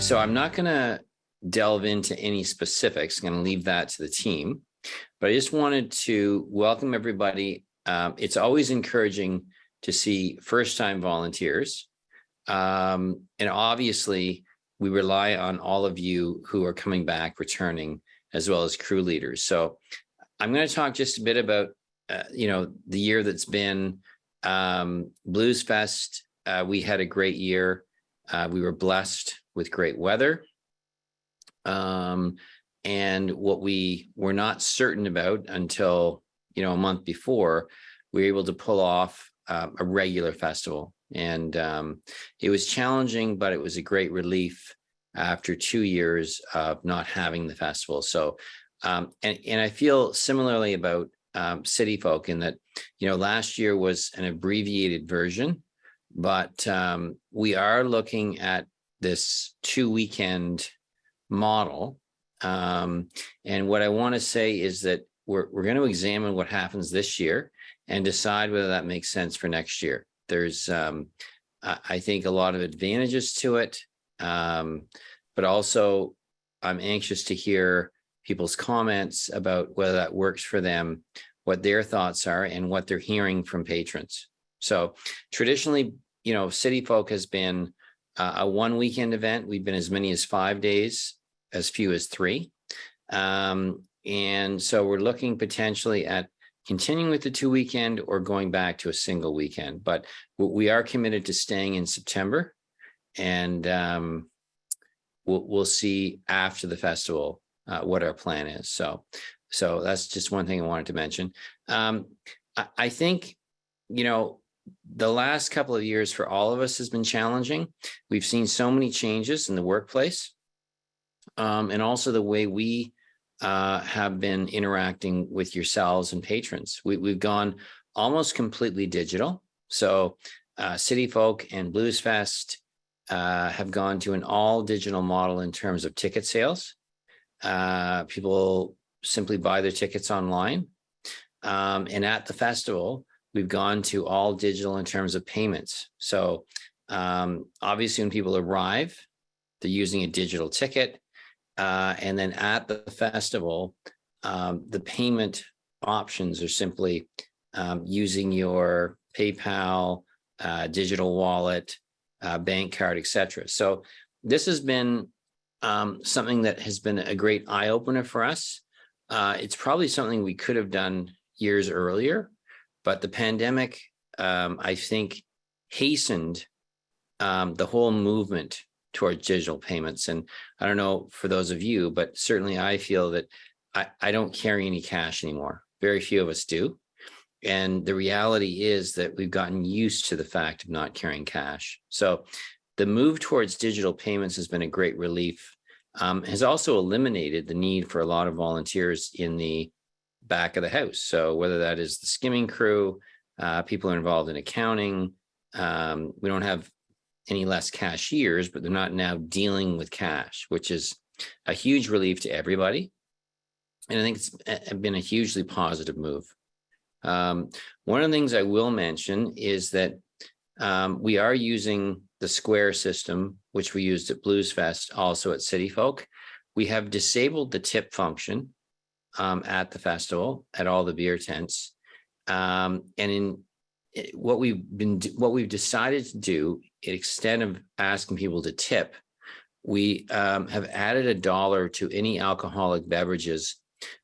So I'm not going to delve into any specifics. I'm going to leave that to the team. But I just wanted to welcome everybody. It's always encouraging to see first-time volunteers. And obviously, we rely on all of you who are coming back, returning, as well as crew leaders. So I'm going to talk just a bit about, the year that's been. Blues Fest. We had a great year. We were blessed with great weather. And what we were not certain about until, a month before, we were able to pull off a regular festival. And it was challenging, but it was a great relief after 2 years of not having the festival. So, and I feel similarly about CityFolk in that, last year was an abbreviated version, but we are looking at this 2-weekend model. And what I want to say is that we're going to examine what happens this year and decide whether that makes sense for next year. There's, I think, a lot of advantages to it, but also I'm anxious to hear people's comments about whether that works for them, what their thoughts are, and what they're hearing from patrons. So traditionally, CityFolk has been a 1-weekend event. We've been as many as 5 days, as few as 3. And so we're looking potentially at continuing with the 2-weekend or going back to a single weekend. But we are committed to staying in September, and we'll see after the festival what our plan is. So that's just one thing I wanted to mention. I think, the last couple of years for all of us has been challenging. We've seen so many changes in the workplace, and also the way we have been interacting with yourselves and patrons. We've gone almost completely digital. So CityFolk and Blues Fest have gone to an all digital model in terms of ticket sales. People simply buy their tickets online. And at the festival, we've gone to all digital in terms of payments. So obviously when people arrive, they're using a digital ticket. And then at the festival, the payment options are simply using your PayPal, digital wallet, bank card, etc. So this has been something that has been a great eye-opener for us. It's probably something we could have done years earlier, but the pandemic, I think, hastened the whole movement towards digital payments. And I don't know for those of you, but certainly I feel that I don't carry any cash anymore. Very few of us do. And the reality is that we've gotten used to the fact of not carrying cash. So the move towards digital payments has been a great relief, has also eliminated the need for a lot of volunteers in the back of the house. So whether that is the skimming crew, people are involved in accounting, we don't have any less cashiers, but they're not now dealing with cash, which is a huge relief to everybody. And I think it's been a hugely positive move. One of the things I will mention is that we are using the Square system, which we used at Blues Fest, also at CityFolk. We have disabled the tip function at the festival at all the beer tents. And in what we've decided to do, instead of asking people to tip, we have added $1 to any alcoholic beverages,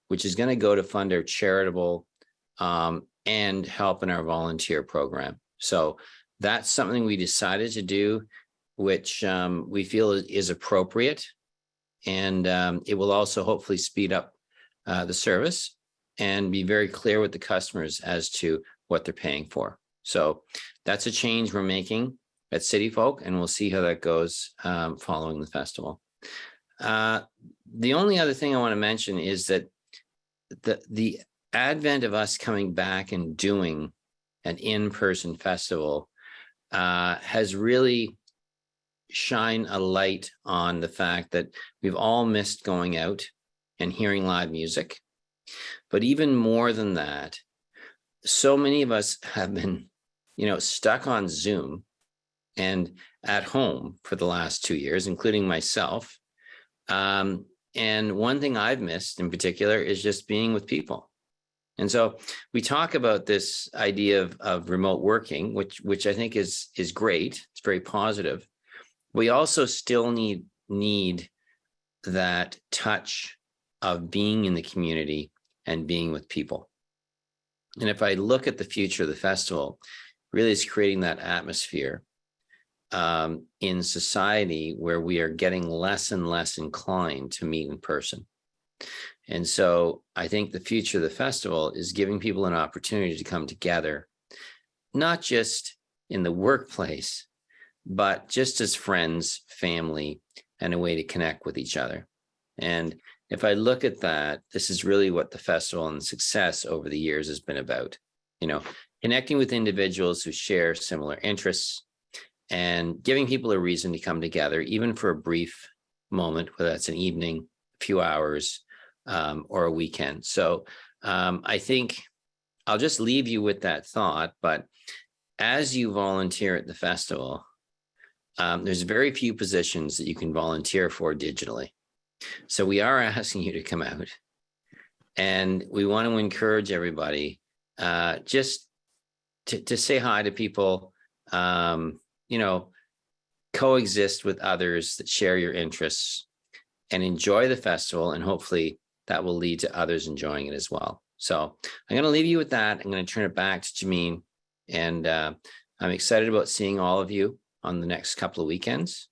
which is going to go to fund our charitable and help in our volunteer program. So that's something we decided to do, which we feel is appropriate, and it will also hopefully speed up the service and be very clear with the customers as to what they're paying for. So that's a change we're making at CityFolk, and we'll see how that goes following the festival. The only other thing I want to mention is that the advent of us coming back and doing an in-person festival has really shined a light on the fact that we've all missed going out and hearing live music. But even more than that, so many of us have been, stuck on Zoom and at home for the last 2 years, including myself. And one thing I've missed in particular is just being with people. And so we talk about this idea of remote working, which I think is great. It's very positive. We also still need that touch of being in the community and being with people. And if I look at the future of the festival, really it's creating that atmosphere in society where we are getting less and less inclined to meet in person. And so I think the future of the festival is giving people an opportunity to come together, not just in the workplace, but just as friends, family, and a way to connect with each other. And if I look at that, this is really what the festival and success over the years has been about, connecting with individuals who share similar interests and giving people a reason to come together, even for a brief moment, whether that's an evening, a few hours, or a weekend. So I think I'll just leave you with that thought. But as you volunteer at the festival, there's very few positions that you can volunteer for digitally. So we are asking you to come out, and we want to encourage everybody just to say hi to people, coexist with others that share your interests, and enjoy the festival. And hopefully that will lead to others enjoying it as well. So I'm going to leave you with that. I'm going to turn it back to Jameen, and I'm excited about seeing all of you on the next couple of weekends.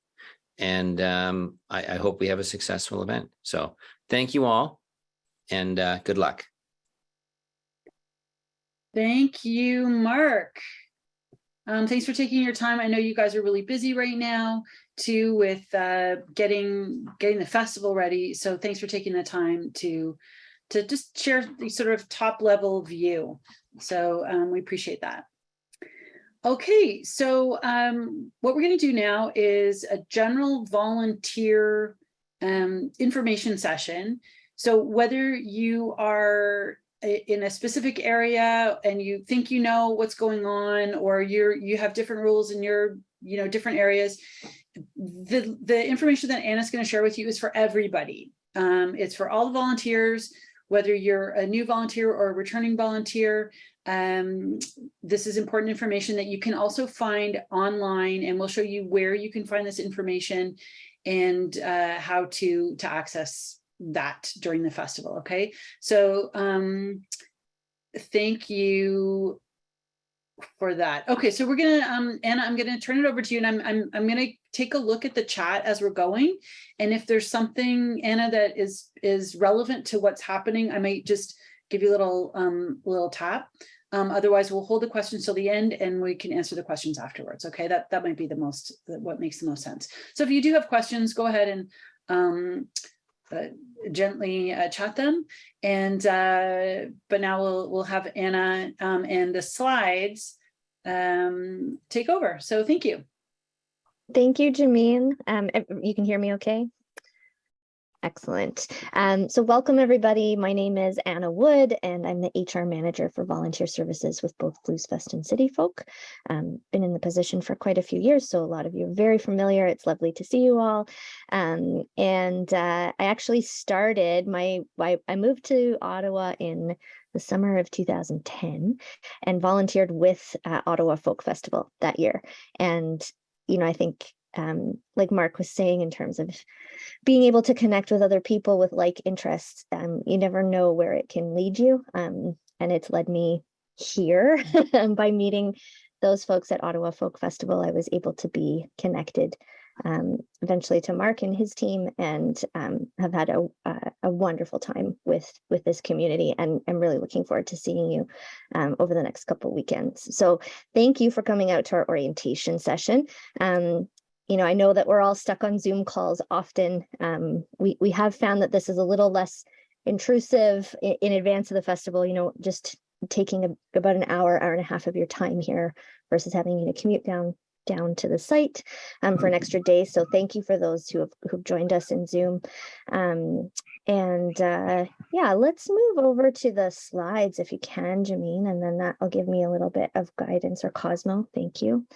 And I hope we have a successful event. So thank you all, and good luck. Thank you, Mark. Thanks for taking your time. I know you guys are really busy right now too with getting the festival ready. So thanks for taking the time to just share the sort of top level view. So we appreciate that. Okay, so what we're going to do now is a general volunteer information session. So whether you are in a specific area and you think you know what's going on, or you have different rules in your different areas, the information that Anna's going to share with you is for everybody. It's for all the volunteers, whether you're a new volunteer or a returning volunteer. This is important information that you can also find online, and we'll show you where you can find this information and how to access that during the festival. Okay, so thank you for that. Okay, so we're gonna Anna, I'm gonna turn it over to you, and I'm gonna take a look at the chat as we're going, and if there's something, Anna, that is relevant to what's happening, I might just give you a little tap. Otherwise, we'll hold the questions till the end, and we can answer the questions afterwards. Okay, that might be what makes the most sense. So if you do have questions, go ahead and gently chat them. And but now we'll have Anna and the slides take over. So thank you. Thank you, Jameen. You can hear me okay? Excellent. So welcome, everybody. My name is Anna Wood, and I'm the HR manager for volunteer services with both Bluesfest and CityFolk. Been in the position for quite a few years, so a lot of you are very familiar. It's lovely to see you all. I actually started I moved to Ottawa in the summer of 2010 and volunteered with Ottawa Folk Festival that year. And, I think like Mark was saying, in terms of being able to connect with other people with like interests, you never know where it can lead you. And it's led me here by meeting those folks at Ottawa Folk Festival. I was able to be connected eventually to Mark and his team, and have had a wonderful time with this community, and I'm really looking forward to seeing you over the next couple of weekends. So thank you for coming out to our orientation session. I know that we're all stuck on Zoom calls often. We have found that this is a little less intrusive in advance of the festival, just taking about an hour and a half of your time here versus having to commute down to the site for an extra day. So thank you for those who've joined us in Zoom. Let's move over to the slides if you can, Jameen, and then that'll give me a little bit of guidance, or Cosmo. Thank you.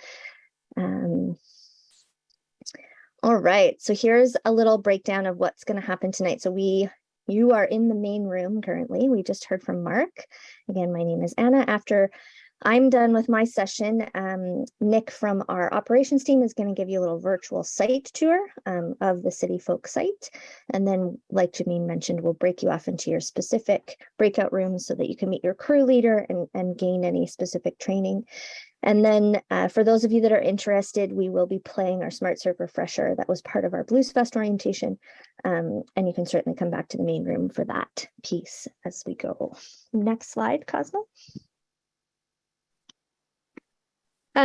All right, so here's a little breakdown of what's going to happen tonight. So you are in the main room currently. We just heard from Mark. Again, my name is Anna. After I'm done with my session, Nick from our operations team is going to give you a little virtual site tour of the CityFolk site. And then, like Janine mentioned, we'll break you off into your specific breakout rooms so that you can meet your crew leader and gain any specific training. And then for those of you that are interested, we will be playing our Smart Serve Refresher. That was part of our Blues Fest orientation. And you can certainly come back to the main room for that piece as we go. Next slide, Cosmo.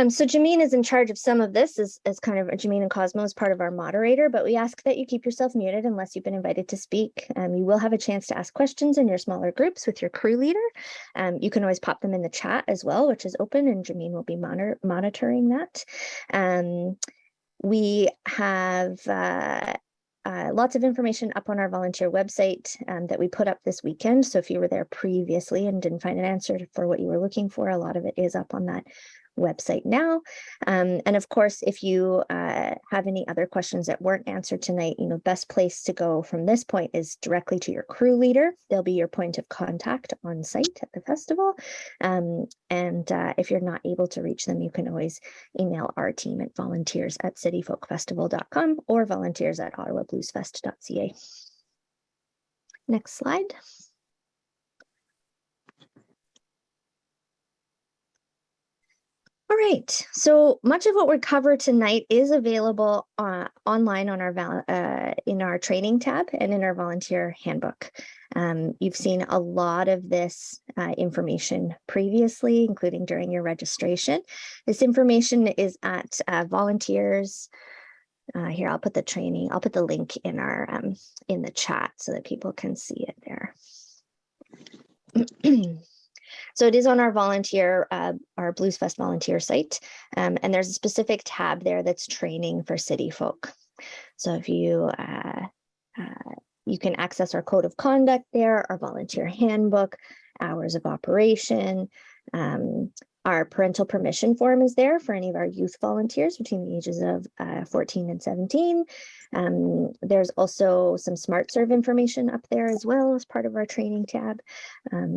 So Jameen is in charge of some of this as kind of Jameen and Cosmo as part of our moderator, but we ask that you keep yourself muted unless you've been invited to speak. You will have a chance to ask questions in your smaller groups with your crew leader. You can always pop them in the chat as well, which is open, and Jameen will be monitoring that. We have lots of information up on our volunteer website that we put up this weekend. So if you were there previously and didn't find an answer for what you were looking for, a lot of it is up on that website now. And of course, if you have any other questions that weren't answered tonight, best place to go from this point is directly to your crew leader. They'll be your point of contact on site at the festival. And if you're not able to reach them, you can always email our team at volunteers@cityfolkfestival.com or volunteers@ottawabluesfest.ca. Next slide. All right, so much of what we cover tonight is available online on our in our training tab and in our volunteer handbook. You've seen a lot of this information previously, including during your registration. This information is at volunteers. Here, I'll put the link in our in the chat so that people can see it there. So it is on our our Blues Fest volunteer site, and there's a specific tab there that's training for CityFolk. So if you can access our code of conduct there, our volunteer handbook, hours of operation. Our parental permission form is there for any of our youth volunteers between the ages of 14 and 17. There's also some Smart Serve information up there as well as part of our training tab.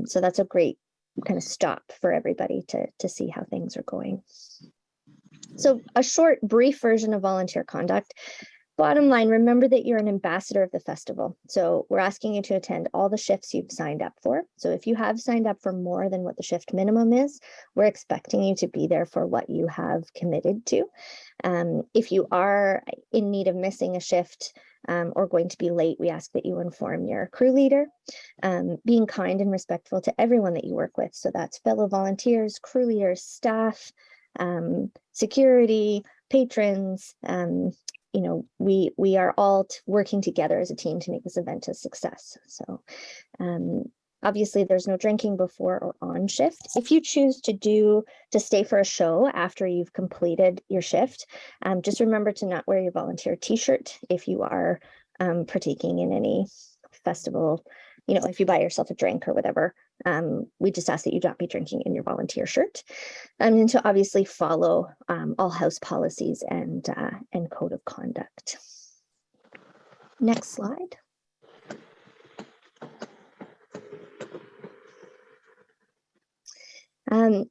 So that's a great kind of stop for everybody to see how things are going. So a short, brief version of volunteer conduct. Bottom line, remember that you're an ambassador of the festival. So we're asking you to attend all the shifts you've signed up for. So if you have signed up for more than what the shift minimum is, we're expecting you to be there for what you have committed to. If you are in need of missing a shift or going to be late, we ask that you inform your crew leader. Being kind and respectful to everyone that you work with. So that's fellow volunteers, crew leaders, staff, security, patrons. We are all working together as a team to make this event a success. So obviously there's no drinking before or on shift. If you choose to stay for a show after you've completed your shift, just remember to not wear your volunteer t-shirt if you are partaking in any festival. If you buy yourself a drink or whatever, we just ask that you not be drinking in your volunteer shirt, and to obviously follow all house policies and code of conduct. Next slide.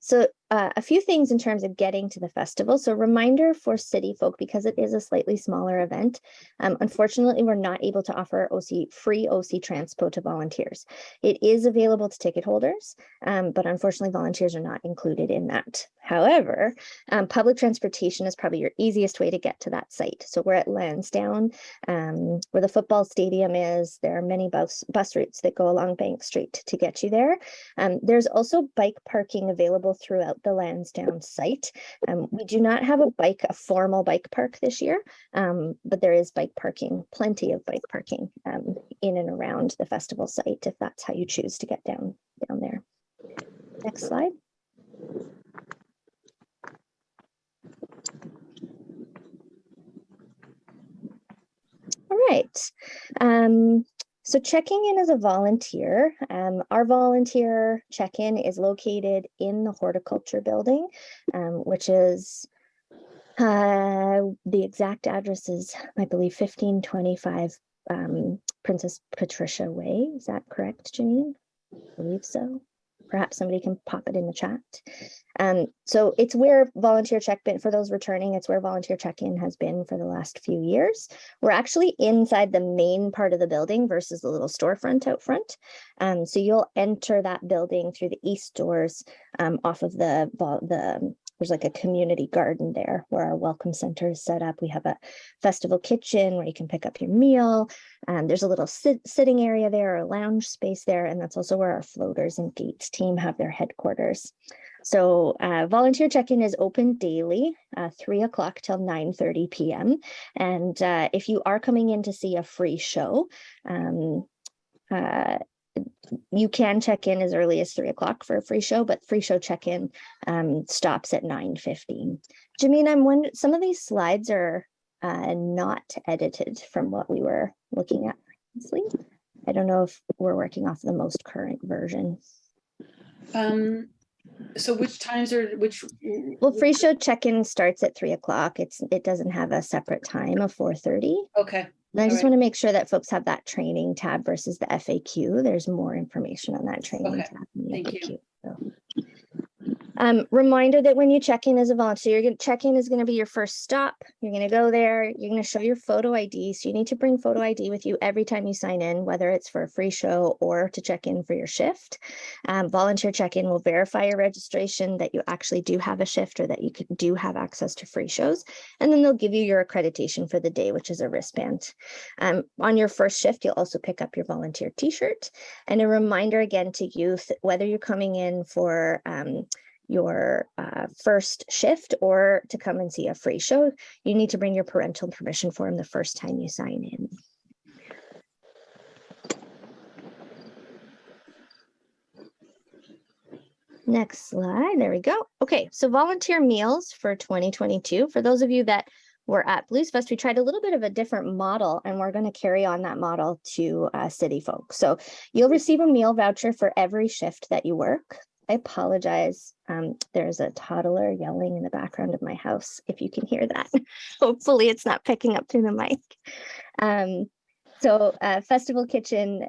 So a few things in terms of getting to the festival. So reminder for CityFolk, because it is a slightly smaller event, unfortunately, we're not able to offer free OC transpo to volunteers. It is available to ticket holders, but unfortunately, volunteers are not included in that. However, public transportation is probably your easiest way to get to that site. So we're at Lansdowne, where the football stadium is. There are many bus routes that go along Bank Street to get you there. There's also bike parking available throughout the Lansdowne site. We do not have a formal bike park this year, but there is plenty of bike parking in and around the festival site, if that's how you choose to get down there. Next slide. All right. So checking in as a volunteer, our volunteer check-in is located in the horticulture building, which is The exact address is, I believe, 1525 Princess Patricia Way. Is that correct, Janine? I believe so. Perhaps somebody can pop it in the chat. So it's where volunteer check-in, for those returning, it's where volunteer check-in has been for the last few years. We're actually inside the main part of the building versus the little storefront out front. So you'll enter that building through the east doors off of there's like a community garden there where our welcome center is set up. We have a festival kitchen where you can pick up your meal. There's a little sitting area there, a lounge space there, and that's also where our floaters and gates team have their headquarters. So volunteer check-in is open daily, 3 o'clock till 9:30 p.m. And if you are coming in to see a free show, you can check in as early as 3 o'clock for a free show, but free show check-in stops at 9:15. Jameen, I'm wondering, some of these slides are not edited from what we were looking at previously. I don't know if we're working off the most current version. So which times are Well, free show check-in starts at 3 o'clock. It doesn't have a separate time of 4:30. Okay. And I just want to make sure that folks have that training tab versus the FAQ. There's more information on that training tab. Thank you. So. Reminder that when you check in as a volunteer, check-in is going to be your first stop. You're going to go there, you're going to show your photo ID. So you need to bring photo ID with you every time you sign in, whether it's for a free show or to check in for your shift. Volunteer check-in will verify your registration that you actually do have a shift or that you do have access to free shows. And then they'll give you your accreditation for the day, which is a wristband. On your first shift, you'll also pick up your volunteer t-shirt. And a reminder again to youth, whether you're coming in for your first shift or to come and see a free show, you need to bring your parental permission form the first time you sign in. Next slide, there we go. Okay, so volunteer meals for 2022. For those of you that were at Blues Fest, we tried a little bit of a different model and we're going to carry on that model to CityFolk. So you'll receive a meal voucher for every shift that you work. I apologize. There's a toddler yelling in the background of my house, if you can hear that. Hopefully it's not picking up through the mic. So Festival Kitchen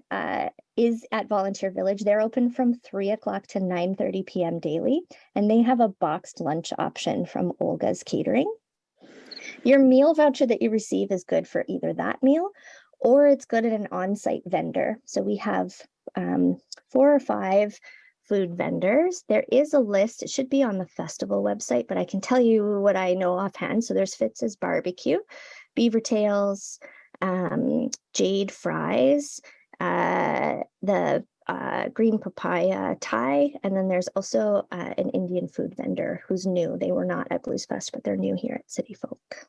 is at Volunteer Village. They're open from 3 o'clock to 9:30 p.m. daily, and they have a boxed lunch option from Olga's Catering. Your meal voucher that you receive is good for either that meal or it's good at an on-site vendor. So we have 4 or 5 food vendors. There is a list, it should be on the festival website, but I can tell you what I know offhand. So there's Fitz's Barbecue, Beaver Tails, Jade Fries, the Green Papaya Thai, and then there's also an Indian food vendor who's new. They were not at Blues Fest, but they're new here at CityFolk.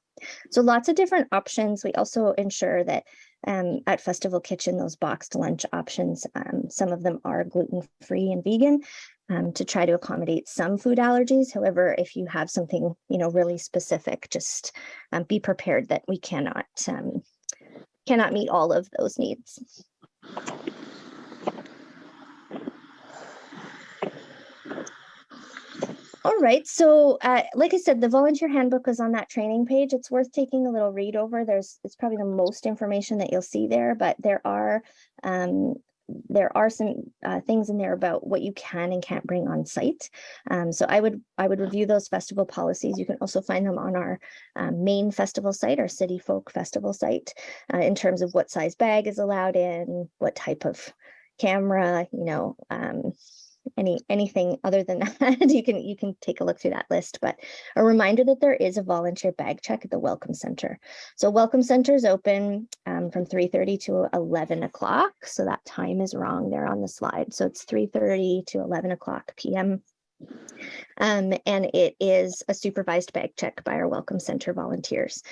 So lots of different options. We also ensure that at Festival Kitchen, those boxed lunch options, some of them are gluten-free and vegan to try to accommodate some food allergies. However, if you have something, really specific, just be prepared that we cannot meet all of those needs. All right, so like I said, the volunteer handbook is on that training page. It's worth taking a little read over. It's probably the most information that you'll see there, but there are some things in there about what you can and can't bring on site. So I would review those festival policies. You can also find them on our main festival site, our CityFolk Festival site, in terms of what size bag is allowed in, what type of camera, anything other than that, you can take a look through that list. But a reminder that there is a volunteer bag check at the Welcome Center. So Welcome Center is open from 3:30 to 11 o'clock. So that time is wrong there on the slide. So it's 3:30 to 11 o'clock p.m. And it is a supervised bag check by our Welcome Center volunteers.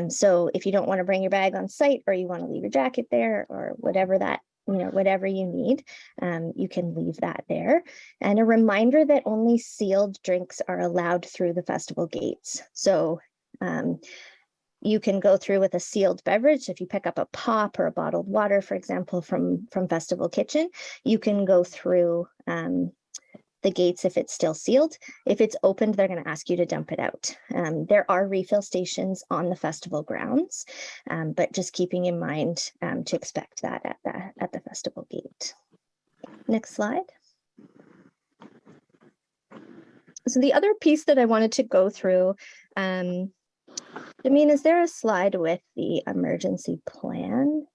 So if you don't want to bring your bag on site, or you want to leave your jacket there, or whatever you need, you can leave that there. And a reminder that only sealed drinks are allowed through the festival gates. So you can go through with a sealed beverage. If you pick up a pop or a bottled water, for example, from Festival Kitchen, you can go through the gates if it's still sealed. If it's opened, they're going to ask you to dump it out. There are refill stations on the festival grounds, but just keeping in mind to expect that at the festival gate. Next slide. So the other piece that I wanted to go through, I mean, is there a slide with the emergency plan?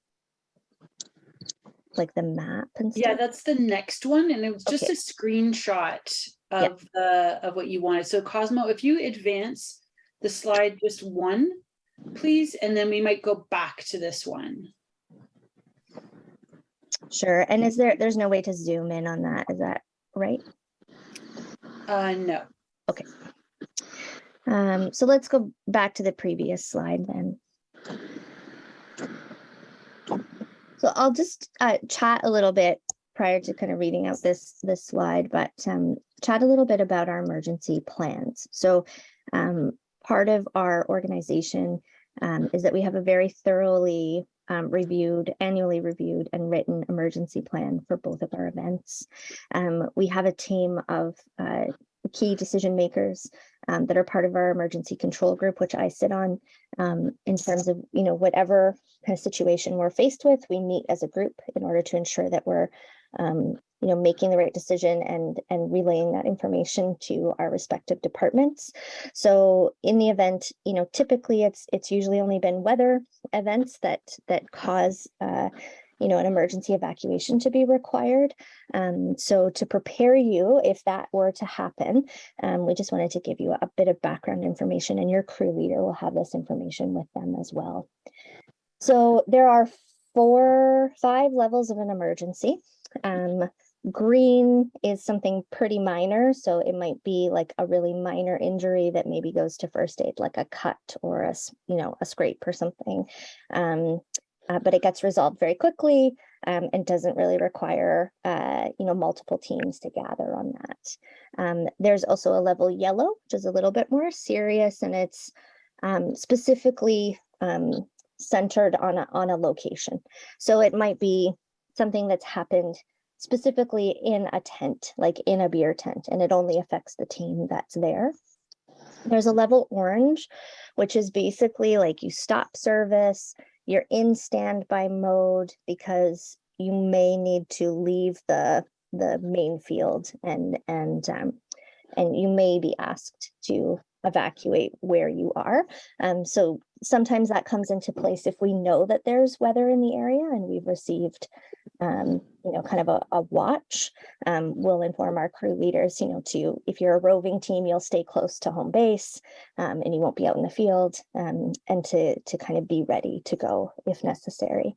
Like the map and stuff? Yeah, that's the next one. And it was just Okay. a screenshot of of what you wanted. So Cosmo, if you advance the slide just one, please, and then we might go back to this one. Sure. And there's no way to zoom in on that, is that right? No. Okay. So let's go back to the previous slide then. So I'll just chat a little bit prior to kind of reading out this slide, but chat a little bit about our emergency plans. So part of our organization is that we have a very thoroughly annually reviewed and written emergency plan for both of our events. We have a team of key decision makers that are part of our emergency control group, which I sit on, in terms of, whatever kind of situation we're faced with, we meet as a group in order to ensure that we're, making the right decision and relaying that information to our respective departments. So in the event, typically it's usually only been weather events that cause an emergency evacuation to be required. So to prepare you, if that were to happen, we just wanted to give you a bit of background information, and your crew leader will have this information with them as well. So there are 5 levels of an emergency. Green is something pretty minor, so it might be like a really minor injury that maybe goes to first aid, like a cut or a scrape or something. But it gets resolved very quickly and doesn't really require multiple teams to gather on that. There's also a level yellow, which is a little bit more serious, and it's specifically centered on a location. So it might be something that's happened specifically in a tent, like in a beer tent, and it only affects the team that's there. There's a level orange, which is basically like you stop service, you're in standby mode because you may need to leave the main field and you may be asked to evacuate where you are. So sometimes that comes into place if we know that there's weather in the area and we've received kind of a watch. We'll inform our crew leaders, if you're a roving team, you'll stay close to home base and you won't be out in the field, and to kind of be ready to go if necessary.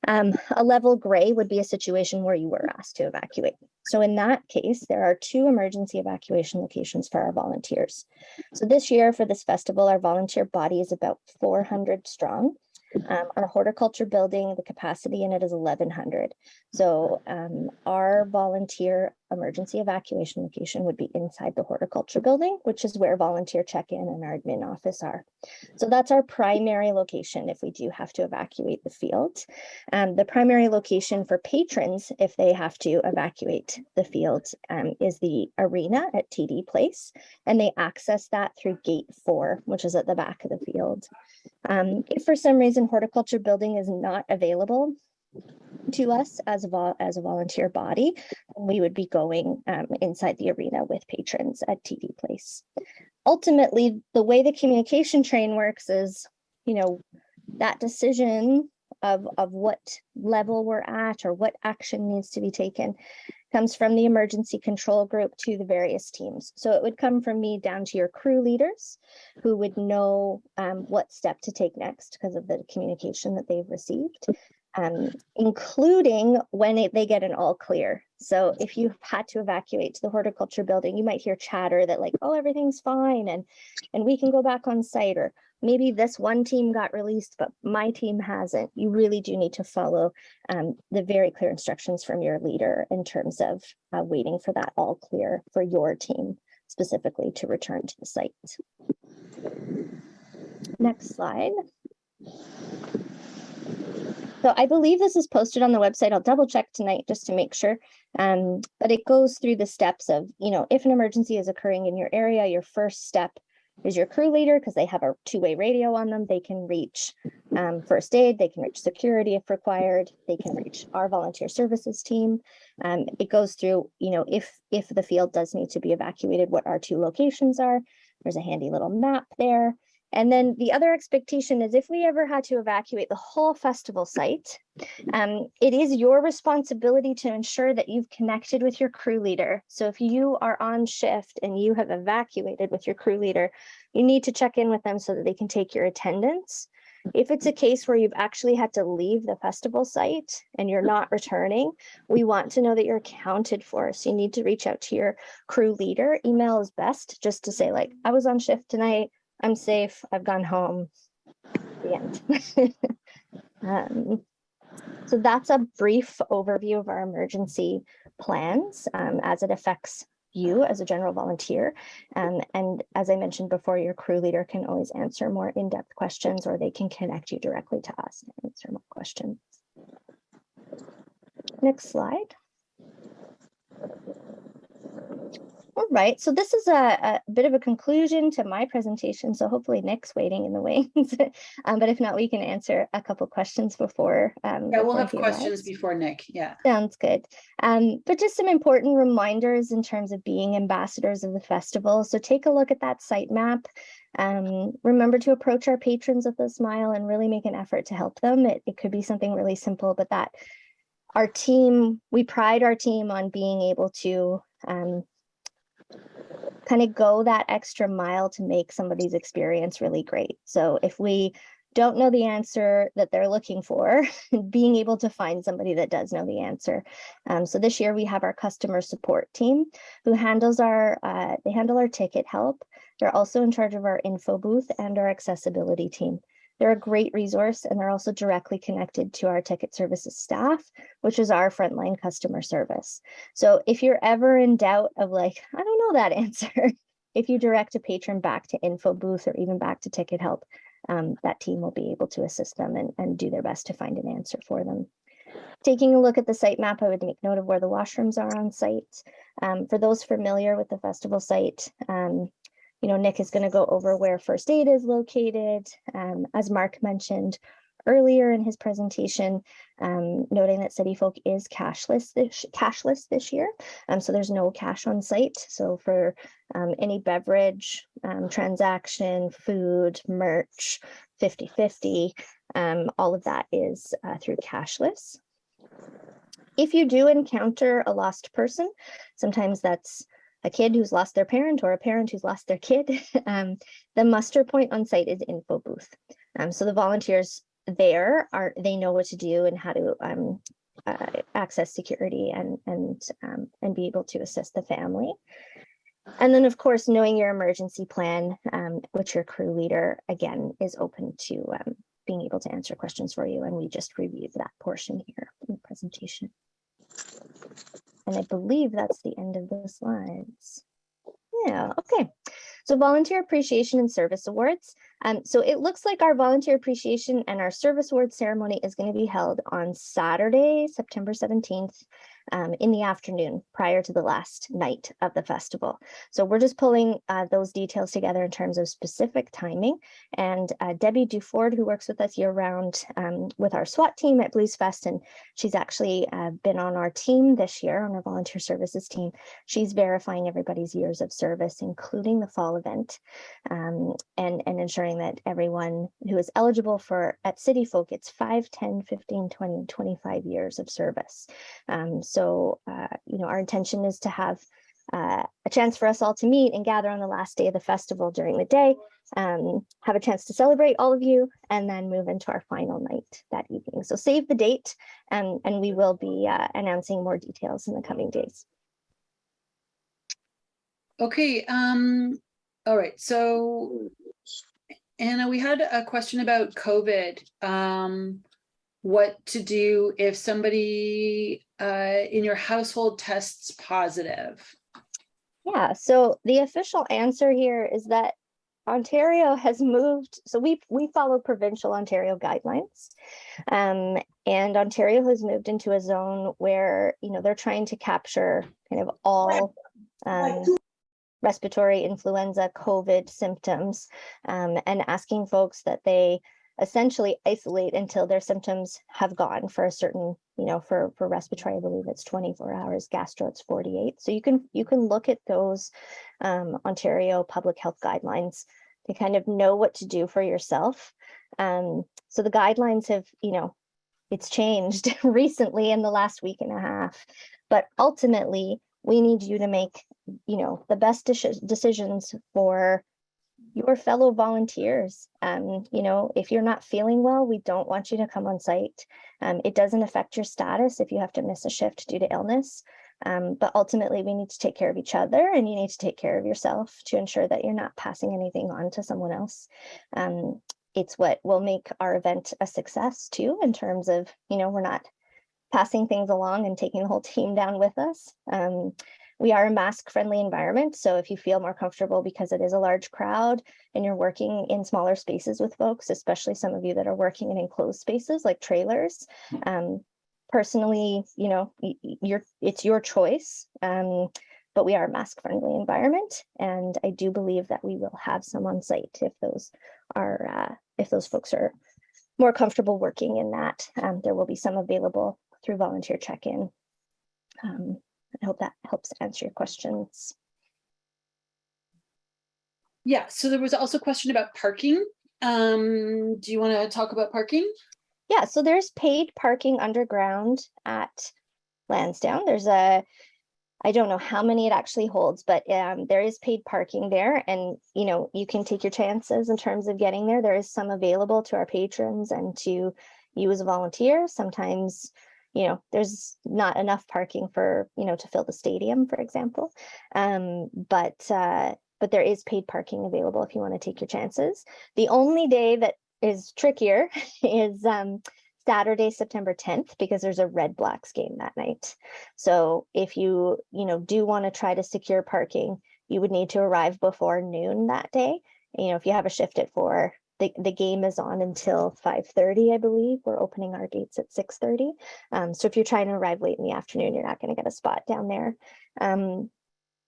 A level gray would be a situation where you were asked to evacuate. So in that case, there are 2 emergency evacuation locations for our volunteers. So this year for this festival, our volunteer body is about 400 strong. Our horticulture building, the capacity in it is 1,100. So our volunteer emergency evacuation location would be inside the horticulture building, which is where volunteer check-in and our admin office are. So that's our primary location if we do have to evacuate the field. The primary location for patrons, if they have to evacuate the field, is the arena at TD Place, and they access that through gate 4, which is at the back of the field. If for some reason horticulture building is not available to us as a volunteer body, we would be going inside the arena with patrons at TD Place. Ultimately, the way the communication train works is, that decision of what level we're at or what action needs to be taken comes from the emergency control group to the various teams. So it would come from me down to your crew leaders, who would know what step to take next because of the communication that they've received, including when they get an all clear. So if you've had to evacuate to the horticulture building, you might hear chatter that like, oh, everything's fine and we can go back on site, or maybe this one team got released, but my team hasn't. You really do need to follow the very clear instructions from your leader in terms of waiting for that all clear for your team specifically to return to the site. Next slide. So I believe this is posted on the website. I'll double check tonight just to make sure. But it goes through the steps of, if an emergency is occurring in your area, your first step is your crew leader, because they have a two-way radio on them. They can reach first aid, they can reach security if required, they can reach our volunteer services team. It goes through, if the field does need to be evacuated, what our two locations are. There's a handy little map there. And then the other expectation is if we ever had to evacuate the whole festival site, it is your responsibility to ensure that you've connected with your crew leader. So if you are on shift and you have evacuated with your crew leader, you need to check in with them so that they can take your attendance. If it's a case where you've actually had to leave the festival site and you're not returning, we want to know that you're accounted for. So you need to reach out to your crew leader. Email is best, just to say, like, I was on shift tonight, I'm safe, I've gone home, the end. So that's a brief overview of our emergency plans as it affects you as a general volunteer. And as I mentioned before, your crew leader can always answer more in-depth questions, or they can connect you directly to us and answer more questions. Next slide. All right, so this is a bit of a conclusion to my presentation. So hopefully Nick's waiting in the wings, but if not, we can answer a couple questions before. Yeah, we'll before have he questions arrives. before Nick. Yeah. Sounds good. But just some important reminders in terms of being ambassadors of the festival. So take a look at that site map. Remember to approach our patrons with a smile and really make an effort to help them. It could be something really simple, but that our team, we pride our team on being able to kind of go that extra mile to make somebody's experience really great. So if we don't know the answer that they're looking for, being able to find somebody that does know the answer. So this year we have our customer support team who handles they handle our ticket help. They're also in charge of our info booth and our accessibility team. They're a great resource, and they're also directly connected to our ticket services staff, which is our frontline customer service. So if you're ever in doubt of like, I don't know that answer, if you direct a patron back to info booth or even back to ticket help, that team will be able to assist them and do their best to find an answer for them. Taking a look at the site map, I would make note of where the washrooms are on site. For those familiar with the festival site, Nick is going to go over where first aid is located. As Mark mentioned earlier in his presentation, noting that CityFolk is cashless this year. So there's no cash on site. So for any beverage transaction, food, merch, 50/50, all of that is through cashless. If you do encounter a lost person, sometimes that's a kid who's lost their parent or a parent who's lost their kid, the muster point on site is info booth. So the volunteers there they know what to do and how to access security and be able to assist the family. And then, of course, knowing your emergency plan, which your crew leader, again, is open to being able to answer questions for you. And we just reviewed that portion here in the presentation. And I believe that's the end of the slides. Yeah, okay. So volunteer appreciation and service awards. So it looks like our volunteer appreciation and our service awards ceremony is going to be held on Saturday, September 17th, in the afternoon prior to the last night of the festival. So we're just pulling those details together in terms of specific timing. And Debbie Duford, who works with us year round with our SWAT team at Blues Fest, and she's actually been on our team this year, on our volunteer services team. She's verifying everybody's years of service, including the fall event, and ensuring that everyone who is eligible for at CityFolk, it's 5, 10, 15, 20, 25 years of service. So, our intention is to have a chance for us all to meet and gather on the last day of the festival during the day, have a chance to celebrate all of you, and then move into our final night that evening. So save the date, and we will be announcing more details in the coming days. Okay. All right. So, Anna, we had a question about COVID. What to do if somebody in your household tests positive? Yeah, so the official answer here is that Ontario has moved, so we follow provincial Ontario guidelines, and Ontario has moved into a zone where, you know, they're trying to capture kind of all respiratory influenza COVID symptoms, and asking folks that they essentially isolate until their symptoms have gone for a certain, you know, for respiratory, I believe it's 24 hours, gastro it's 48. So you can look at those Ontario public health guidelines to kind of know what to do for yourself. So the guidelines have, you know, it's changed recently in the last week and a half, but ultimately we need you to make, you know, the best decisions for your fellow volunteers. You know, if you're not feeling well, we don't want you to come on site. It doesn't affect your status if you have to miss a shift due to illness. But ultimately, we need to take care of each other, and you need to take care of yourself to ensure that you're not passing anything on to someone else. It's what will make our event a success too, in terms of, you know, we're not passing things along and taking the whole team down with us. We are a mask-friendly environment, so if you feel more comfortable because it is a large crowd and you're working in smaller spaces with folks, especially some of you that are working in enclosed spaces like trailers, personally, you know, it's your choice, but we are a mask-friendly environment, and I do believe that we will have some on site if those folks are more comfortable working in that. There will be some available through volunteer check-in. I hope that helps answer your questions. Yeah, so there was also a question about parking. Do you want to talk about parking? Yeah, so there's paid parking underground at Lansdowne. There's I don't know how many it actually holds, but there is paid parking there, and you know, you can take your chances in terms of getting there. There is some available to our patrons and to you as a volunteer. Sometimes, you know, there's not enough parking for, you know, to fill the stadium, for example. But there is paid parking available if you want to take your chances. The only day that is trickier is Saturday, September 10th, because there's a Red Blacks game that night. So if you know, do want to try to secure parking, you would need to arrive before noon that day. You know, if you have a shift at 4, the game is on until 5:30, I believe. We're opening our gates at 6:30. So if you're trying to arrive late in the afternoon, you're not going to get a spot down there.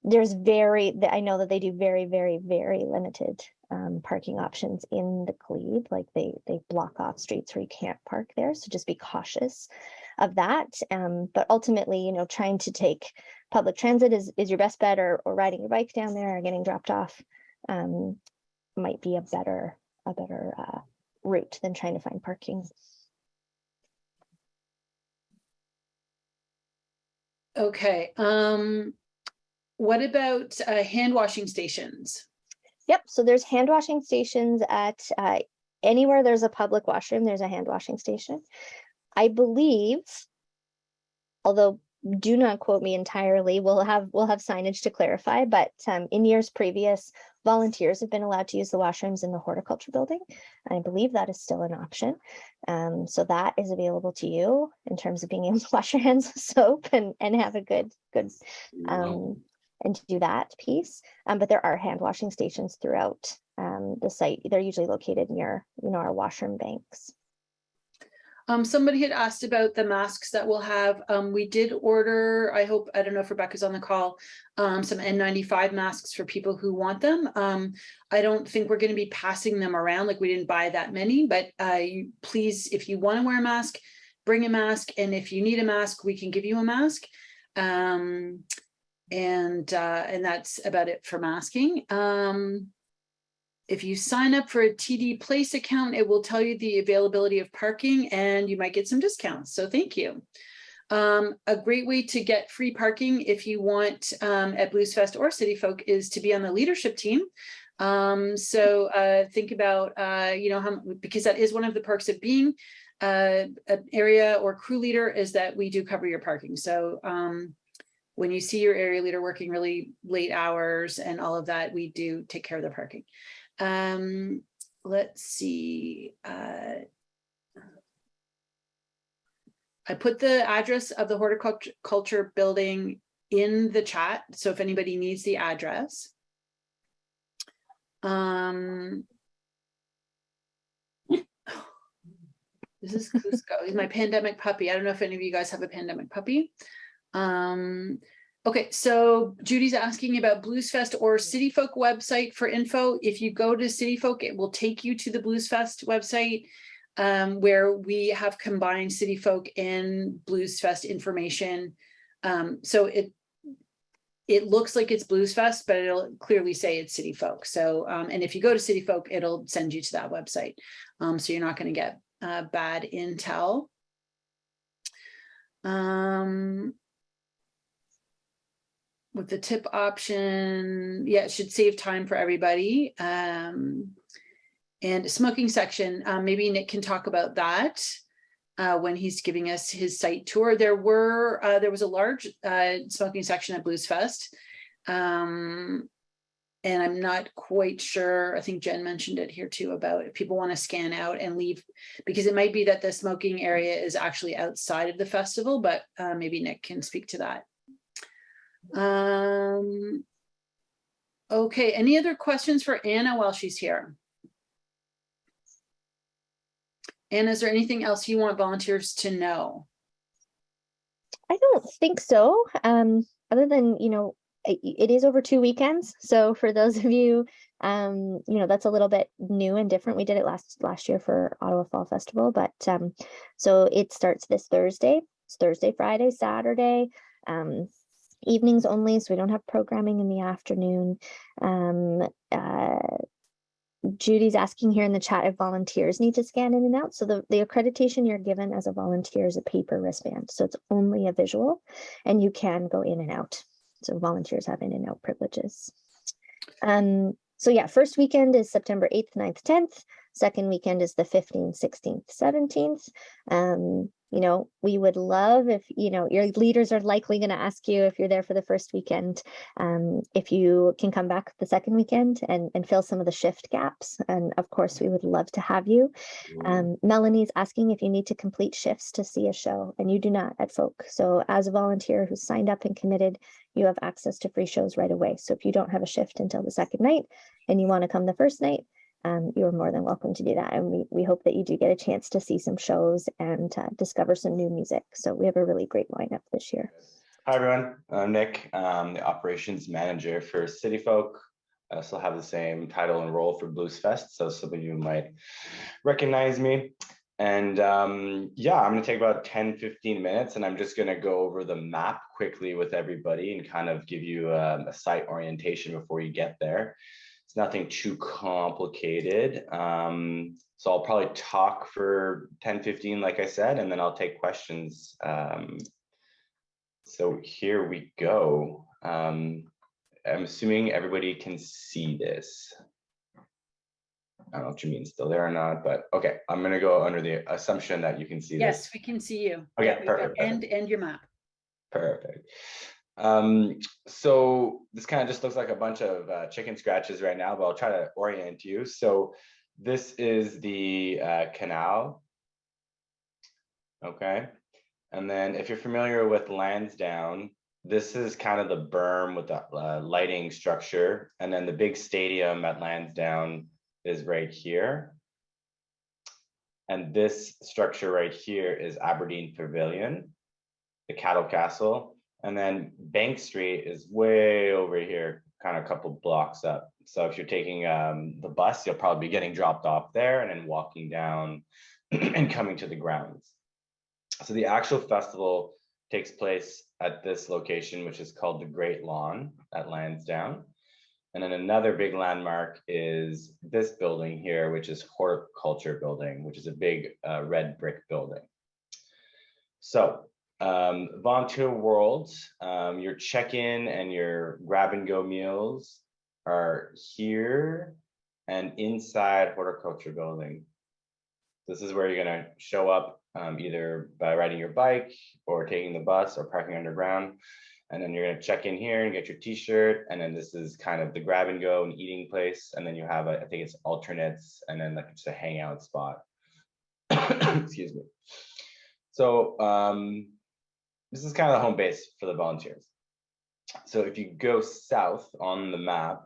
There's I know that they do very, very, very limited parking options in the glebe. Like they block off streets where you can't park there. So just be cautious of that. But ultimately, you know, trying to take public transit is your best bet, or riding your bike down there or getting dropped off might be a better route than trying to find parking. Okay. What about hand washing stations? Yep. So there's hand washing stations at anywhere there's a public washroom, there's a hand washing station. I believe, although do not quote me entirely, we'll have signage to clarify, but in years previous, volunteers have been allowed to use the washrooms in the horticulture building. I believe that is still an option. So that is available to you in terms of being able to wash your hands with soap and have a good and do that piece. But there are hand washing stations throughout the site. They're usually located near, you know, our washroom banks. Somebody had asked about the masks that we'll have. We did order, I don't know if Rebecca's on the call, some N95 masks for people who want them. I don't think we're going to be passing them around. Like, we didn't buy that many, but please, if you want to wear a mask, bring a mask. And if you need a mask, we can give you a mask. And that's about it for masking. If you sign up for a TD Place account, it will tell you the availability of parking, and you might get some discounts. So thank you. A great way to get free parking if you want at Blues Fest or CityFolk is to be on the leadership team. So think about, you know, because that is one of the perks of being an area or crew leader, is that we do cover your parking. So when you see your area leader working really late hours and all of that, we do take care of the parking. Let's see. I put the address of the horticulture building in the chat, so if anybody needs the address. This is Cusco. He's my pandemic puppy. I don't know if any of you guys have a pandemic puppy. Okay, so Judy's asking about Bluesfest or CityFolk website for info. If you go to CityFolk, it will take you to the Bluesfest website, where we have combined CityFolk and Bluesfest information. So it looks like it's Bluesfest, but it'll clearly say it's CityFolk. So, and if you go to CityFolk, it'll send you to that website. So you're not going to get bad intel. With the tip option, yeah, it should save time for everybody. And smoking section, maybe Nick can talk about that when he's giving us his site tour. There was a large smoking section at Bluesfest. And I'm not quite sure, I think Jen mentioned it here too, about if people want to scan out and leave, because it might be that the smoking area is actually outside of the festival, but maybe Nick can speak to that. Okay, any other questions for Anna while she's here? Anna, is there anything else you want volunteers to know? I don't think so. Other than, it is over 2 weekends. So for those of you, that's a little bit new and different. We did it last year for Ottawa Fall Festival, but so it starts this Thursday. It's Thursday, Friday, Saturday, evenings only. So we don't have programming in the afternoon. Judy's asking here in the chat if volunteers need to scan in and out. So the accreditation you're given as a volunteer is a paper wristband. So it's only a visual and you can go in and out. So volunteers have in and out privileges. So yeah, first weekend is September 8th, 9th, 10th. Second weekend is the 15th, 16th, 17th. We would love if, your leaders are likely going to ask you if you're there for the first weekend, if you can come back the second weekend and fill some of the shift gaps. And of course, we would love to have you. Melanie's asking if you need to complete shifts to see a show, and you do not at Folk. So as a volunteer who's signed up and committed, you have access to free shows right away. So if you don't have a shift until the second night and you want to come the first night, you're more than welcome to do that. And we hope that you do get a chance to see some shows and discover some new music. So we have a really great lineup this year. Hi, everyone. I'm Nick, the operations manager for CityFolk. I also have the same title and role for Bluesfest, so some of you might recognize me. And yeah, I'm going to take about 10-15 minutes, and I'm just going to go over the map quickly with everybody and kind of give you a site orientation before you get there. It's nothing too complicated. So I'll probably talk for 10-15, like I said, and then I'll take questions. So here we go. I'm assuming everybody can see this. I don't know if Jameen's still there or not, but okay, I'm gonna go under the assumption that you can see this. Yes, we can see you. Okay, Yeah, perfect. And your map. Perfect. So this kind of just looks like a bunch of chicken scratches right now, but I'll try to orient you. So this is the canal. Okay. And then if you're familiar with Lansdowne, this is kind of the berm with the lighting structure. And then the big stadium at Lansdowne is right here. And this structure right here is Aberdeen Pavilion, the Cattle Castle. And then Bank Street is way over here, kind of a couple blocks up. So if you're taking the bus, you'll probably be getting dropped off there and then walking down and coming to the grounds. So the actual festival takes place at this location, which is called the Great Lawn at Lansdowne. And then another big landmark is this building here, which is Horticulture Building, which is a big red brick building. So volunteer world, your check-in and your grab-and-go meals are here and inside Horticulture Building. This is where you're going to show up either by riding your bike or taking the bus or parking underground. And then you're going to check in here and get your t-shirt. And then this is kind of the grab and go and eating place. And then you have, I think it's alternates and then like just a hangout spot. Excuse me. So this is kind of the home base for the volunteers. So if you go south on the map,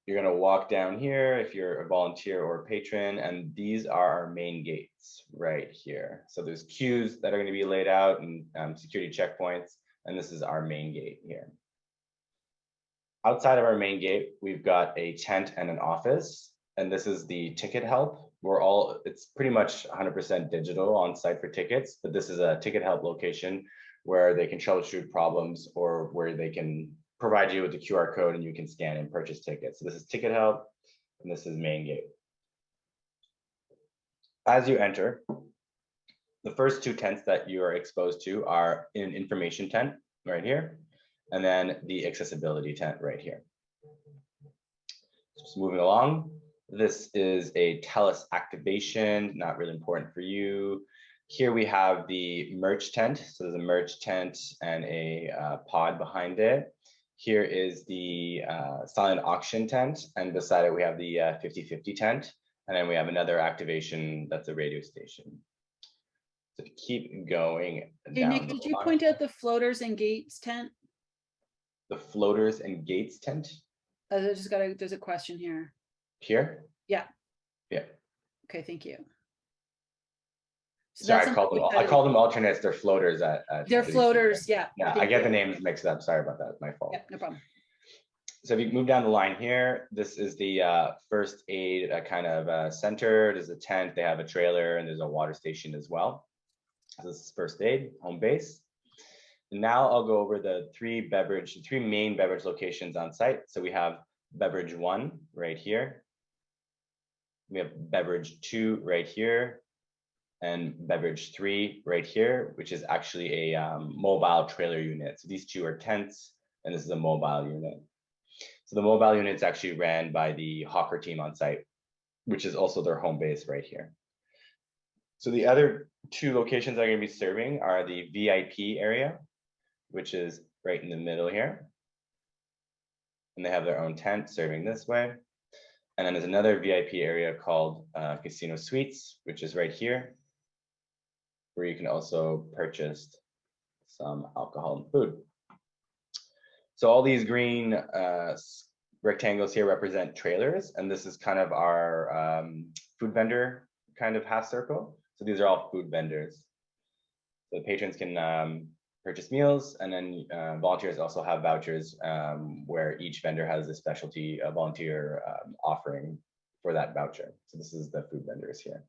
You're gonna walk down here if you're a volunteer or a patron, and these are our main gates right here. So there's queues that are gonna be laid out and security checkpoints, and this is our main gate here. Outside of our main gate, we've got a tent and an office, and this is the ticket help. It's pretty much 100% digital on site for tickets, but this is a ticket help location where they can troubleshoot problems or where they can provide you with the QR code and you can scan and purchase tickets. So this is ticket help and this is main gate. As you enter, the first two tents that you are exposed to are an information tent right here, and then the accessibility tent right here. Just moving along, this is a TELUS activation, not really important for you. Here we have the merch tent. So there's a merch tent and a pod behind it. Here is the silent auction tent, and beside it we have the 50/50 tent, and then we have another activation that's a radio station. So to keep going Hey, down Nick, the did you line- point out the floaters and gates tent? the floaters and gates tent There's a question here. here? Yeah. Yeah. Okay, thank you. So Sorry, that's I called them alternates. They're floaters at They're City. floaters, yeah. Yeah, I thank get you. the names mixed up. Sorry about that. My fault. Yeah, no problem. So if you move down the line here, this is the first aid kind of center. There's a tent, they have a trailer, and there's a water station as well. So this is first aid, home base. And now I'll go over the three main beverage locations on site. So we have beverage 1 right here. We have beverage 2 right here, and beverage 3 right here, which is actually a mobile trailer unit. So these two are tents, and this is a mobile unit. So the mobile unit is actually ran by the Hawker team on site, which is also their home base right here. So the other two locations that are going to be serving are the VIP area, which is right in the middle here. And they have their own tent serving this way. And then there's another VIP area called Casino Suites, which is right here, where you can also purchase some alcohol and food. So all these green rectangles here represent trailers, and this is kind of our food vendor kind of half circle. So these are all food vendors. So patrons can purchase meals, and then volunteers also have vouchers where each vendor has a specialty volunteer offering for that voucher. So this is the food vendors here.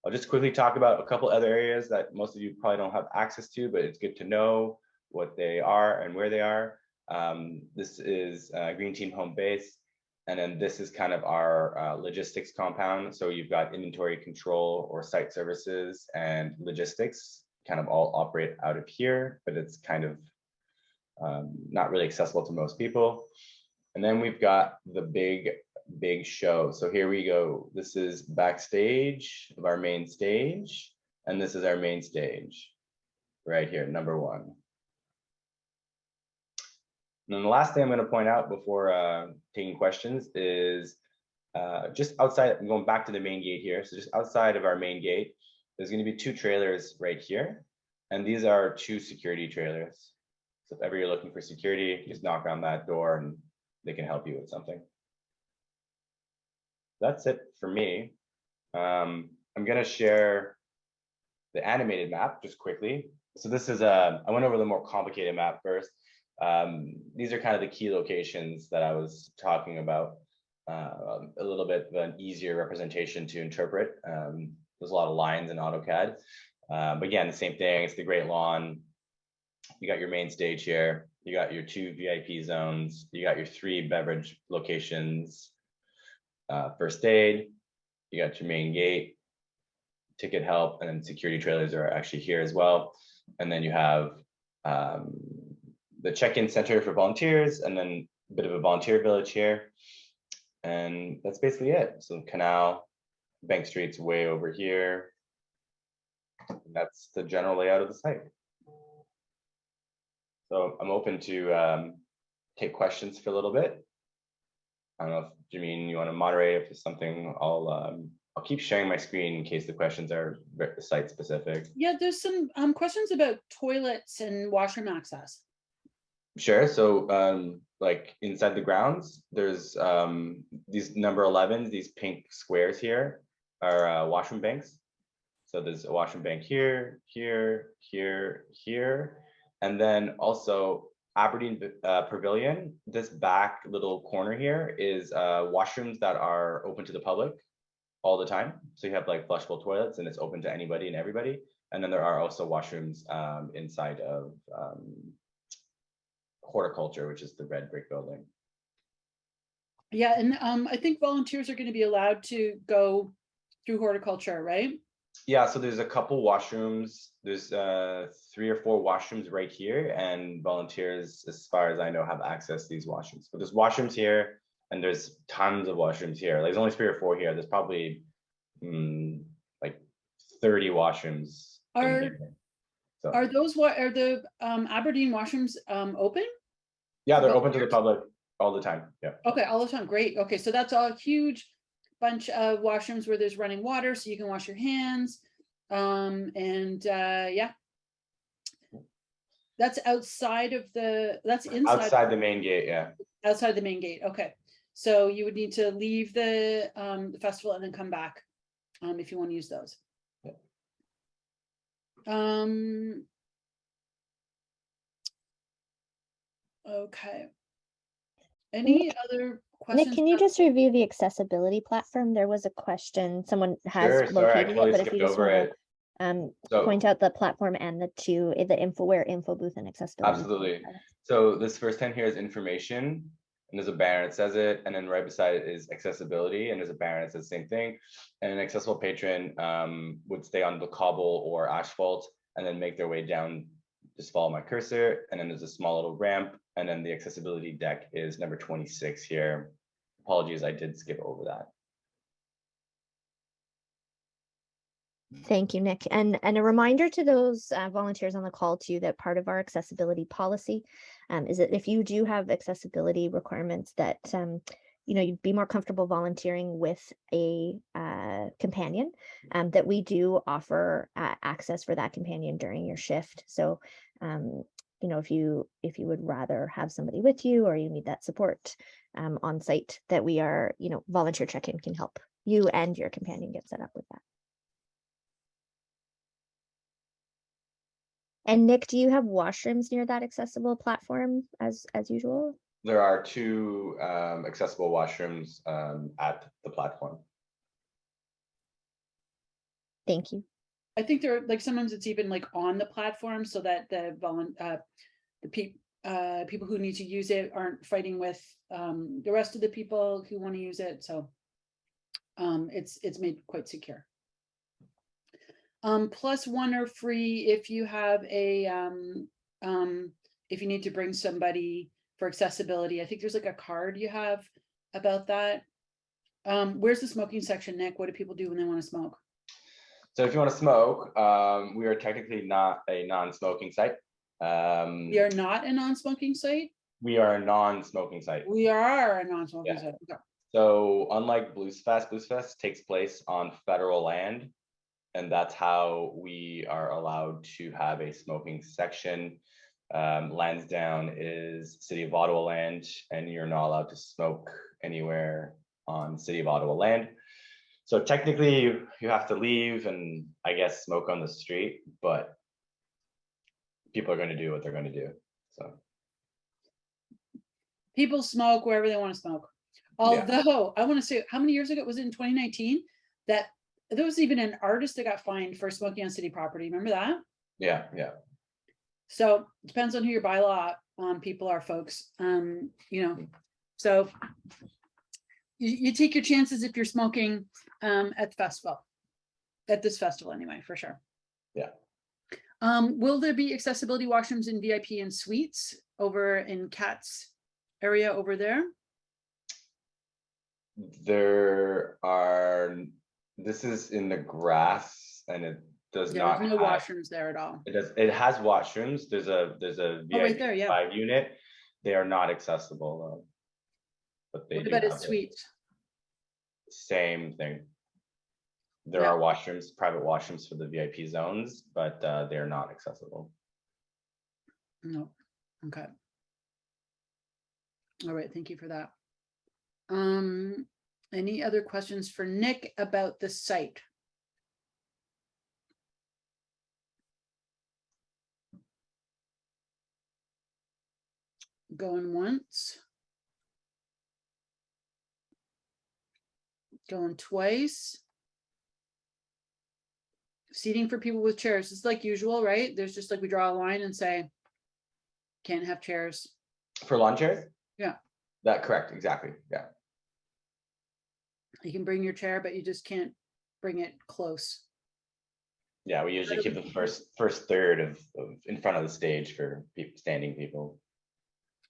I'll just quickly talk about a couple other areas that most of you probably don't have access to, but it's good to know what they are and where they are. This is Green Team home base. And then this is kind of our logistics compound. So you've got inventory control or site services and logistics kind of all operate out of here, but it's kind of not really accessible to most people. And then we've got the big show. So here we go. This is backstage of our main stage. And this is our main stage right here, number 1. And then the last thing I'm going to point out before taking questions is just outside, I'm going back to the main gate here. So just outside of our main gate, there's going to be 2 trailers right here. And these are 2 security trailers. So if ever you're looking for security, just knock on that door and they can help you with something. That's it for me. I'm going to share the animated map just quickly. So this is, I went over the more complicated map first. These are kind of the key locations that I was talking about. A little bit of an easier representation to interpret. There's a lot of lines in AutoCAD. But again, the same thing, it's the Great Lawn. You got your main stage here. You got your 2 VIP zones. You got your 3 beverage locations. First aid. You got your main gate, ticket help, and then security trailers are actually here as well. And then you have the check-in center for volunteers, and then a bit of a volunteer village here. And that's basically it. So Canal, Bank Street's way over here. And that's the general layout of the site. So I'm open to take questions for a little bit. I don't know if Jameen, you want to moderate. If there's something, I'll keep sharing my screen in case the questions are site specific. Yeah, there's some questions about toilets and washroom access. Sure. So like inside the grounds, there's these number 11s, these pink squares here are washroom banks. So there's a washroom bank here, here, here, here. And then also Aberdeen Pavilion, this back little corner here is washrooms that are open to the public all the time. So you have like flushable toilets and it's open to anybody and everybody. And then there are also washrooms inside of horticulture, which is the red brick building. Yeah, and I think volunteers are going to be allowed to go through horticulture, right? Yeah, so there's a couple washrooms. There's 3 or 4 washrooms right here, and volunteers, as far as I know, have access to these washrooms. But there's washrooms here, and there's tons of washrooms here. Like, there's only 3 or 4 here. There's probably like 30 washrooms in here. So Are the Aberdeen washrooms open? yeah, they're open to the public all the time. Yeah. Okay, all the time. Great. Okay, so that's a huge bunch of washrooms where there's running water, so you can wash your hands. Yeah, that's outside of that's inside the main gate. Yeah. Outside the main gate. Okay, so you would need to leave the festival and then come back if you want to use those. Okay. Any other questions? Nick, can you just review the accessibility platform? There was a question someone has Sure, sorry, I located totally it, but if skipped you just over want it. to point out the platform and the info, where info booth and accessibility. Absolutely. So this first 10 here is information, and there's a banner that says it, and then right beside it is accessibility, and there's a banner that says the same thing. And an accessible patron would stay on the cobble or asphalt and then make their way down. Just follow my cursor, and then there's a small little ramp, and then the accessibility deck is number 26 here. Apologies, I did skip over that. Thank you, Nick. And a reminder to those volunteers on the call too, that part of our accessibility policy is that if you do have accessibility requirements, that you'd be more comfortable volunteering with a companion, that we do offer access for that companion during your shift. So if you would rather have somebody with you, or you need that support on site, that we are, volunteer check-in can help you and your companion get set up with that. And Nick, do you have washrooms near that accessible platform as usual? There are 2 accessible washrooms at the platform. Thank you. I think there are, like, sometimes it's even like on the platform, so that the people who need to use it aren't fighting with the rest of the people who want to use it. So it's made quite secure. +1 or free if you have a if you need to bring somebody for accessibility. I think there's like a card you have about that. Where's the smoking section, Nick? What do people do when they want to smoke? So if you want to smoke, we are technically not a non-smoking site. We are not a non-smoking site? We are a non-smoking site. We are a non-smoking site. Okay. So unlike Blues Fest takes place on federal land, and that's how we are allowed to have a smoking section. Lansdowne is City of Ottawa land, and you're not allowed to smoke anywhere on City of Ottawa land. So technically you have to leave and I guess smoke on the street, but people are going to do what they're going to do. So people smoke wherever they want to smoke. Although I want to say, how many years ago was it, in 2019, that there was even an artist that got fined for smoking on city property? Remember that? Yeah. So it depends on who your bylaw people are, folks. So you take your chances if you're smoking at the festival, at this festival anyway, for sure. Yeah. Will there be accessibility washrooms in VIP and suites over in Kat's area over there? There are. This is in the grass, and it does not. There's no washrooms there at all. It has washrooms. There's a VIP right there, yeah. 5 unit. They are not accessible though. But they What do about a have suite? Same thing. There are washrooms, private washrooms for the VIP zones, but they're not accessible. No. Okay. All right, thank you for that. Any other questions for Nick about the site? Going once. Going twice. Seating for people with chairs. It's like usual, right? There's just like we draw a line and say, can't have chairs. For lawn chairs? Yeah. That correct, exactly. Yeah. You can bring your chair, but you just can't bring it close. Yeah, we usually keep the first third of in front of the stage for standing people.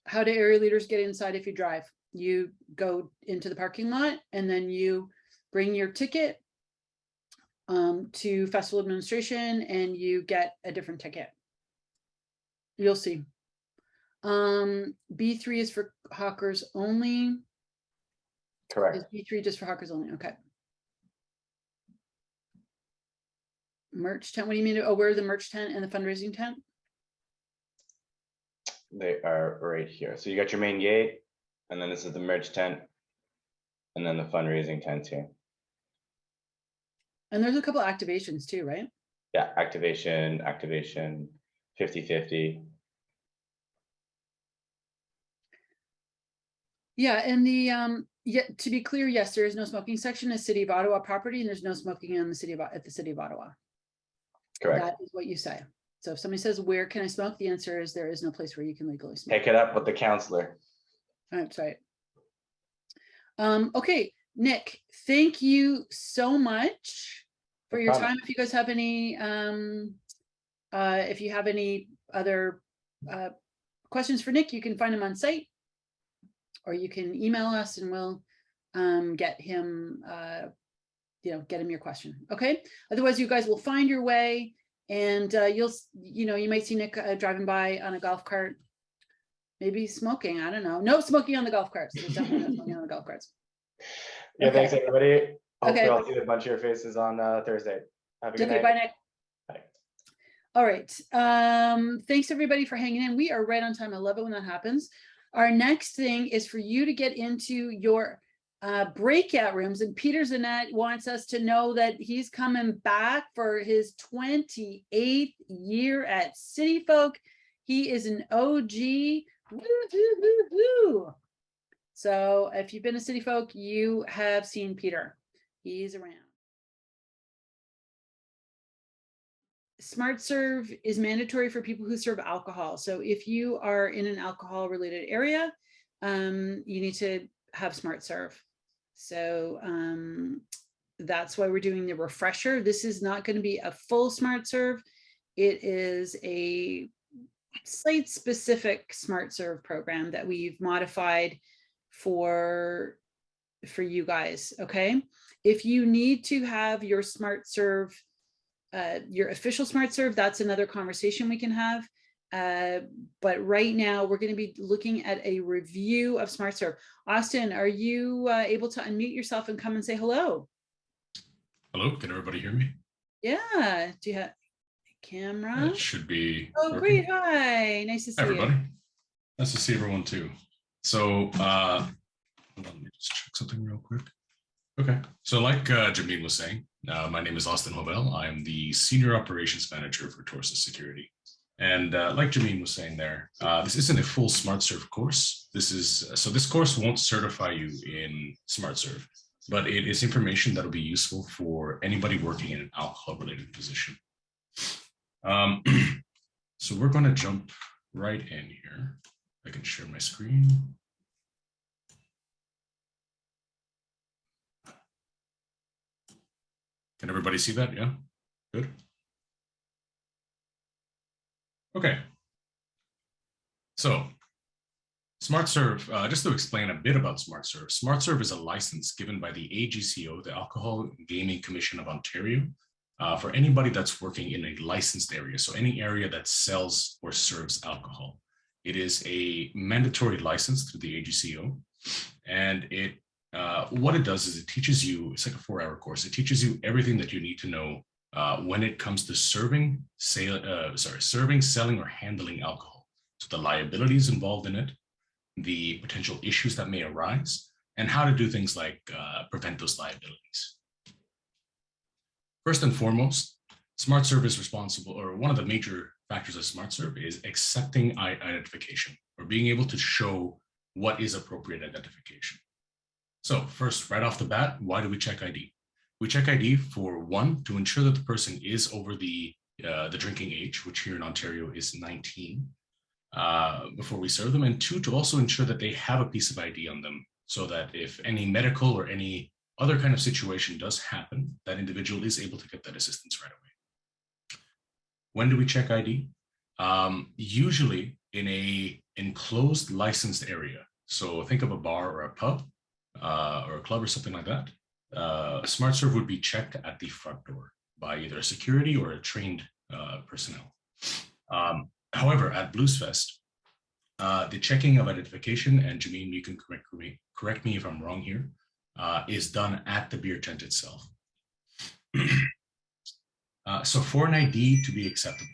How do area leaders get inside if you drive? You go into the parking lot and then you bring your ticket to festival administration and you get a different ticket. You'll see. B3 is for hawkers only. Correct. Is B3 just for hawkers only? Okay. Merch tent, what do you mean? Oh, where are the merch tent and the fundraising tent? They are right here. So you got your main gate, and then this is the merch tent, and then the fundraising tent here. And there's a couple activations too, right? Yeah, activation, 50-50. Yeah, and the to be clear, yes, there is no smoking section in City of Ottawa property, and there's no smoking in the at the City of Ottawa. Correct. That is what you say. So if somebody says, where can I smoke? The answer is there is no place where you can legally smoke. Take it up with the counselor. That's right. Okay, Nick, thank you so much for your time. If you guys have any, if you have any other questions for Nick, you can find him on site, or you can email us and we'll get him, get him your question. Okay. Otherwise, you guys will find your way, and you might see Nick driving by on a golf cart, maybe smoking. I don't know. No smoking on the golf carts. There's definitely no smoking on the golf carts. Yeah, Okay. thanks everybody. Hopefully Okay. I'll see a bunch of your faces on Thursday. Have a good Okay, night. bye, Nick. Bye. All right. Thanks everybody for hanging in. We are right on time. I love it when that happens. Our next thing is for you to get into your breakout rooms, and Peter Zanette wants us to know that he's coming back for his 28th year at CityFolk. He is an OG. Woo-hoo-hoo-hoo. So if you've been to CityFolk, you have seen Peter. He's around. Smart Serve is mandatory for people who serve alcohol. So if you are in an alcohol related area, you need to have Smart Serve. So that's why we're doing the refresher. This is not going to be a full Smart Serve. It is a site specific Smart Serve program that we've modified for you guys. Okay. If you need to have your Smart Serve, your official Smart Serve, that's another conversation we can have. But right now we're going to be looking at a review of Smart Serve. Austin, are you able to unmute yourself and come and say hello? Hello, can everybody hear me? Yeah. Do you have a camera? It should be. Oh, working. Great. Hi. Nice to see everybody. You. Nice to see everyone too. So hold on, let me just check something real quick. Okay. So like Jameen was saying, my name is Austin Hovell. I am the Senior Operations Manager for Torsa Security. And like Jameen was saying there, this isn't a full Smart Serve course. This course won't certify you in Smart Serve, but it is information that will be useful for anybody working in an alcohol-related position. So we're going to jump right in here. I can share my screen. Can everybody see that? Yeah, good. Okay. So Smart Serve, just to explain a bit about Smart Serve. Smart Serve is a license given by the AGCO, the Alcohol Gaming Commission of Ontario, for anybody that's working in a licensed area. So any area that sells or serves alcohol. It is a mandatory license through the AGCO. And what it does is it teaches you, it's like a 4-hour course. It teaches you everything that you need to know when it comes to serving, selling, or handling alcohol. So the liabilities involved in it, the potential issues that may arise, and how to do things like prevent those liabilities. First and foremost, SmartServe is responsible, or one of the major factors of SmartServe is accepting identification, or being able to show what is appropriate identification. So first, right off the bat, why do we check ID? We check ID for one, to ensure that the person is over the drinking age, which here in Ontario is 19, before we serve them, and two, to also ensure that they have a piece of ID on them, so that if any medical or any other kind of situation does happen, that individual is able to get that assistance right away. When do we check ID? Usually in a enclosed licensed area. So think of a bar or a pub or a club or something like that. SmartServe would be checked at the front door by either a security or a trained personnel. However, at Bluesfest, the checking of identification, and Janine, you can correct me if I'm wrong here, is done at the beer tent itself. So for an ID to be acceptable,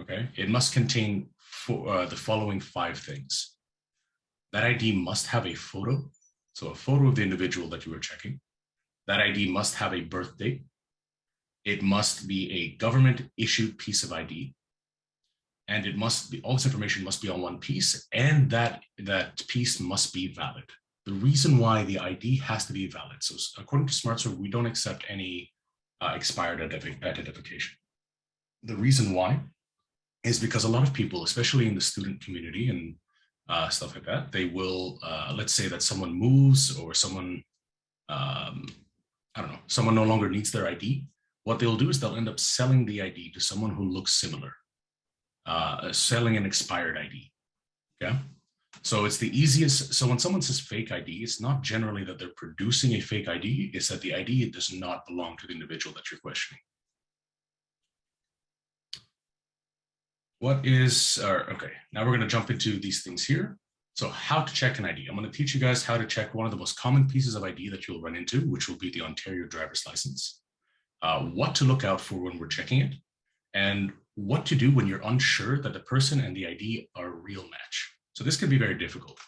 okay, it must contain the following 5 things. That ID must have a photo, so a photo of the individual that you are checking. That ID must have a birth date. It must be a government issued piece of ID. And it must be, all this information must be on one piece, and that piece must be valid. The reason why the ID has to be valid, so according to SmartServe, we don't accept any expired identification. The reason why is because a lot of people, especially in the student community and stuff like that, they will, let's say that someone moves, or someone, I don't know, someone no longer needs their ID. What they'll do is they'll end up selling the ID to someone who looks similar, selling an expired ID, okay? So it's the easiest. So when someone says fake ID, it's not generally that they're producing a fake ID, it's that the ID does not belong to the individual that you're questioning. Okay, now we're going to jump into these things here. So how to check an ID. I'm going to teach you guys how to check one of the most common pieces of ID that you'll run into, which will be the Ontario driver's license. What to look out for when we're checking it, and what to do when you're unsure that the person and the ID are a real match. So this can be very difficult.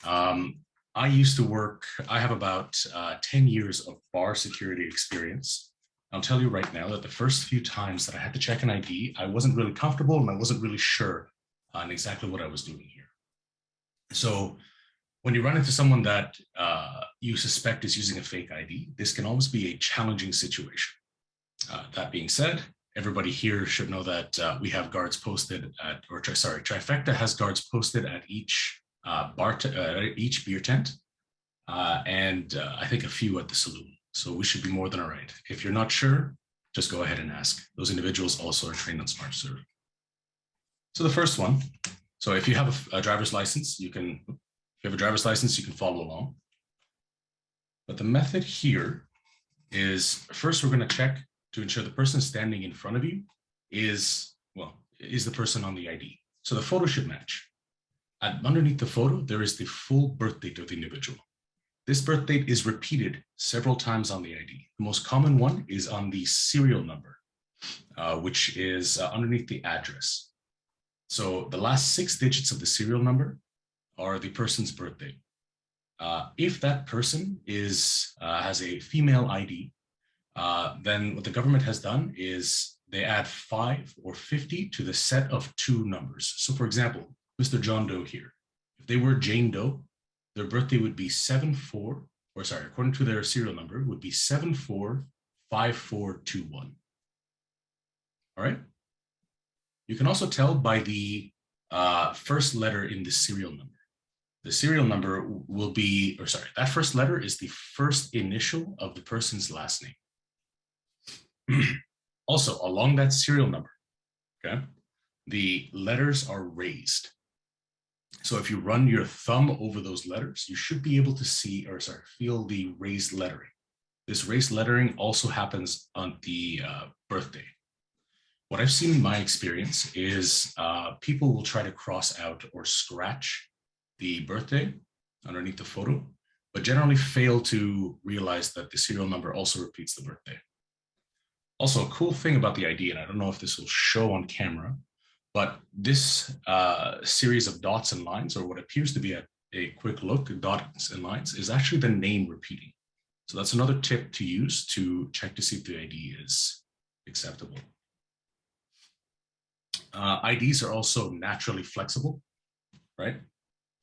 I used to work, I have about 10 years of bar security experience. I'll tell you right now that the first few times that I had to check an ID, I wasn't really comfortable and I wasn't really sure on exactly what I was doing here. So when you run into someone that you suspect is using a fake ID, this can always be a challenging situation. That being said, everybody here should know that we have guards posted at, Trifecta has guards posted at each each beer tent, and I think a few at the saloon. So we should be more than all right. If you're not sure, just go ahead and ask. Those individuals also are trained on SmartServe. So the first one, so if you have a driver's license, you can follow along. But the method here is, first we're going to check to ensure the person standing in front of you is the person on the ID. So the photo should match. Underneath the photo, there is the full birth date of the individual. This birth date is repeated several times on the ID. The most common one is on the serial number, which is underneath the address. So the last 6 digits of the serial number are the person's birth date. If that person has a female ID, then what the government has done is they add 5 or 50 to the set of 2 numbers. So for example, Mr. John Doe here, if they were Jane Doe, their birthday would be according to their serial number, would be 745421. All right. You can also tell by the first letter in the serial number. The serial number will be, that first letter is the first initial of the person's last name. Also, along that serial number, okay, the letters are raised. So if you run your thumb over those letters, you should be able to feel the raised lettering. This raised lettering also happens on the birthday. What I've seen in my experience is people will try to cross out or scratch the birthday underneath the photo, but generally fail to realize that the serial number also repeats the birthday. Also, a cool thing about the ID, and I don't know if this will show on camera, but this series of dots and lines, or what appears to be a a quick look at dots and lines is actually the name repeating. So that's another tip to use to check to see if the ID is acceptable. IDs are also naturally flexible, right?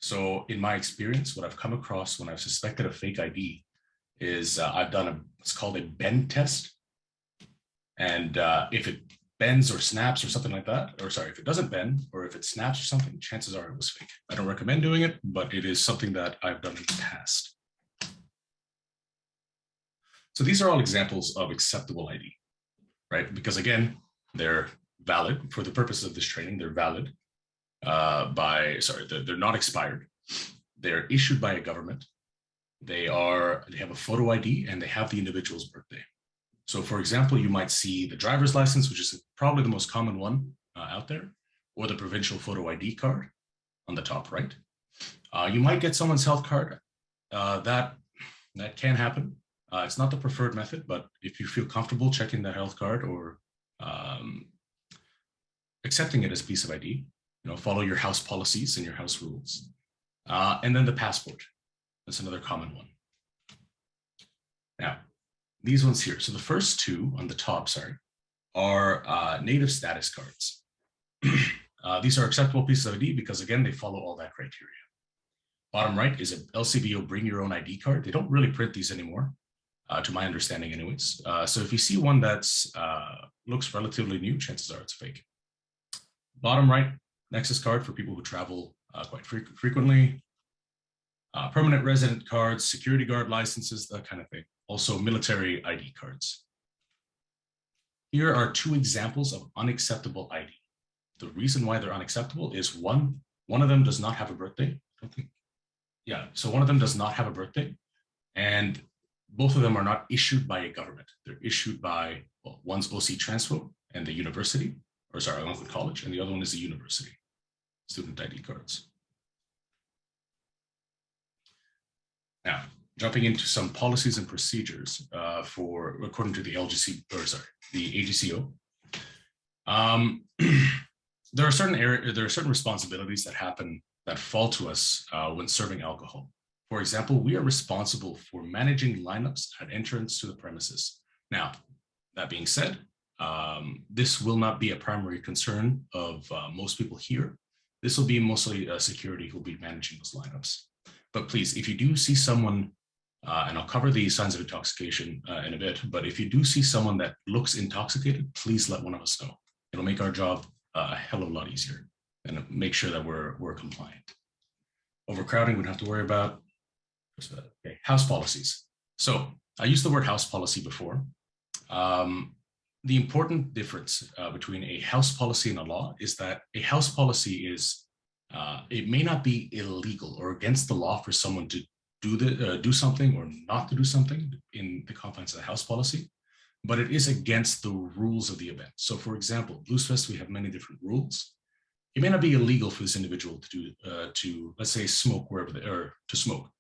So in my experience, what I've come across when I've suspected a fake ID is I've done it's called a bend test. And if it bends or snaps or something like that, or sorry, if it doesn't bend or if it snaps or something, chances are it was fake. I don't recommend doing it, but it is something that I've done in the past. So these are all examples of acceptable ID, right? Because again, they're valid for the purposes of this training. They're valid they're not expired. They're issued by a government. They have a photo ID and they have the individual's birthday. So for example, you might see the driver's license, which is probably the most common one out there, or the provincial photo ID card on the top right. You might get someone's health card. That can happen. It's not the preferred method, but if you feel comfortable checking that health card or accepting it as a piece of ID, follow your house policies and your house rules. And then the passport. That's another common one. Now, these ones here. So the first two on the top, are native status cards. These are acceptable pieces of ID because, again, they follow all that criteria. Bottom right is an LCBO bring your own ID card. They don't really print these anymore, to my understanding anyways. So if you see one that's looks relatively new, chances are it's fake. Bottom right, Nexus card for people who travel quite frequently. Permanent resident cards, security guard licenses, that kind of thing. Also military ID cards. Here are two examples of unacceptable ID. The reason why they're unacceptable is one of them does not have a birthday. So one of them does not have a birthday, and both of them are not issued by a government. They're issued by, well, one's OC Transfo and the university, or sorry, Algonquin College, and the other one is the university, student ID cards. Now, jumping into some policies and procedures according to the the AGCO. There are certain responsibilities that fall to us when serving alcohol. For example, we are responsible for managing lineups at entrance to the premises. Now, that being said, this will not be a primary concern of most people here. This will be mostly security who will be managing those lineups. But please, if you do see someone, and I'll cover the signs of intoxication in a bit, but if you do see someone that looks intoxicated, please let one of us know. It'll make our job a hell of a lot easier and make sure that we're compliant. Overcrowding, we don't have to worry about. Okay, house policies. So I used the word house policy before. The important difference between a house policy and a law is that a house policy is, it may not be illegal or against the law for someone to do something or not to do something in the confines of the house policy, but it is against the rules of the event. So for example, Blues Fest, we have many different rules. It may not be illegal for this individual to let's say smoke to smoke,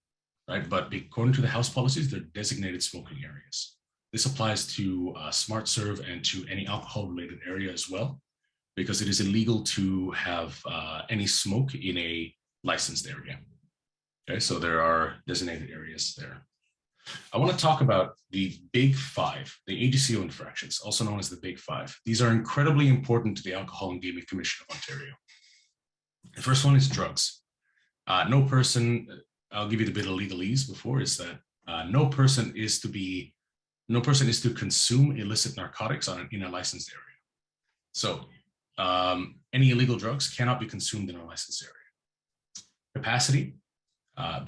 right? But according to the house policies, they're designated smoking areas. This applies to Smart Serve and to any alcohol-related area as well, because it is illegal to have any smoke in a licensed area. Okay, so there are designated areas there. I want to talk about the Big Five, the AGCO infractions, also known as the Big Five. These are incredibly important to the Alcohol and Gaming Commission of Ontario. The first one is drugs. No person, I'll give you the bit of legalese before, is that no person is to consume illicit narcotics in a licensed area. So any illegal drugs cannot be consumed in a licensed area. Capacity,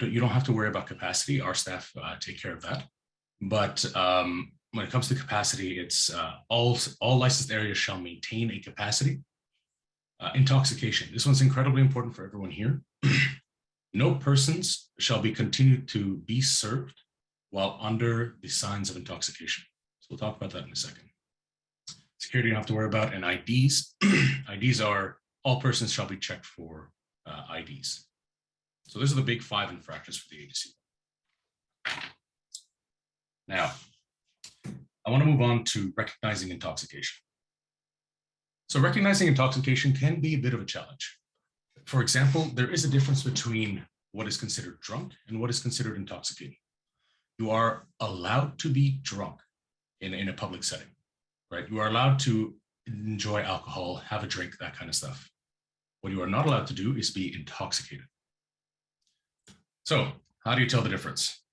you don't have to worry about capacity. Our staff take care of that. But when it comes to capacity, it's all licensed areas shall maintain a capacity. Intoxication, this one's incredibly important for everyone here. No persons shall be continued to be served while under the signs of intoxication. So we'll talk about that in a second. Security you don't have to worry about, and IDs. IDs are all persons shall be checked for IDs. So those are the Big Five infractions for the agency. Now, I want to move on to recognizing intoxication. So recognizing intoxication can be a bit of a challenge. For example, there is a difference between what is considered drunk and what is considered intoxicated. You are allowed to be drunk in a public setting, right? You are allowed to enjoy alcohol, have a drink, that kind of stuff. What you are not allowed to do is be intoxicated. So how do you tell the difference?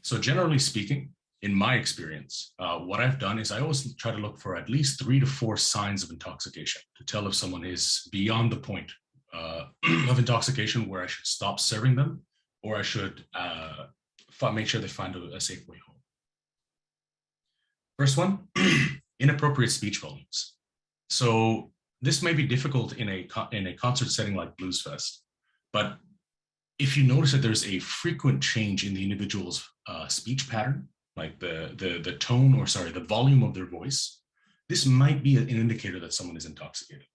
So generally speaking, in my experience, what I've done is I always try to look for at least 3 to 4 signs of intoxication to tell if someone is beyond the point of intoxication where I should stop serving them, or I should make sure they find a safe way home. First one, inappropriate speech volumes. So this may be difficult in a concert setting like Blues Fest, but if you notice that there's a frequent change in the individual's speech pattern, like the tone, or sorry, the volume of their voice, this might be an indicator that someone is intoxicated.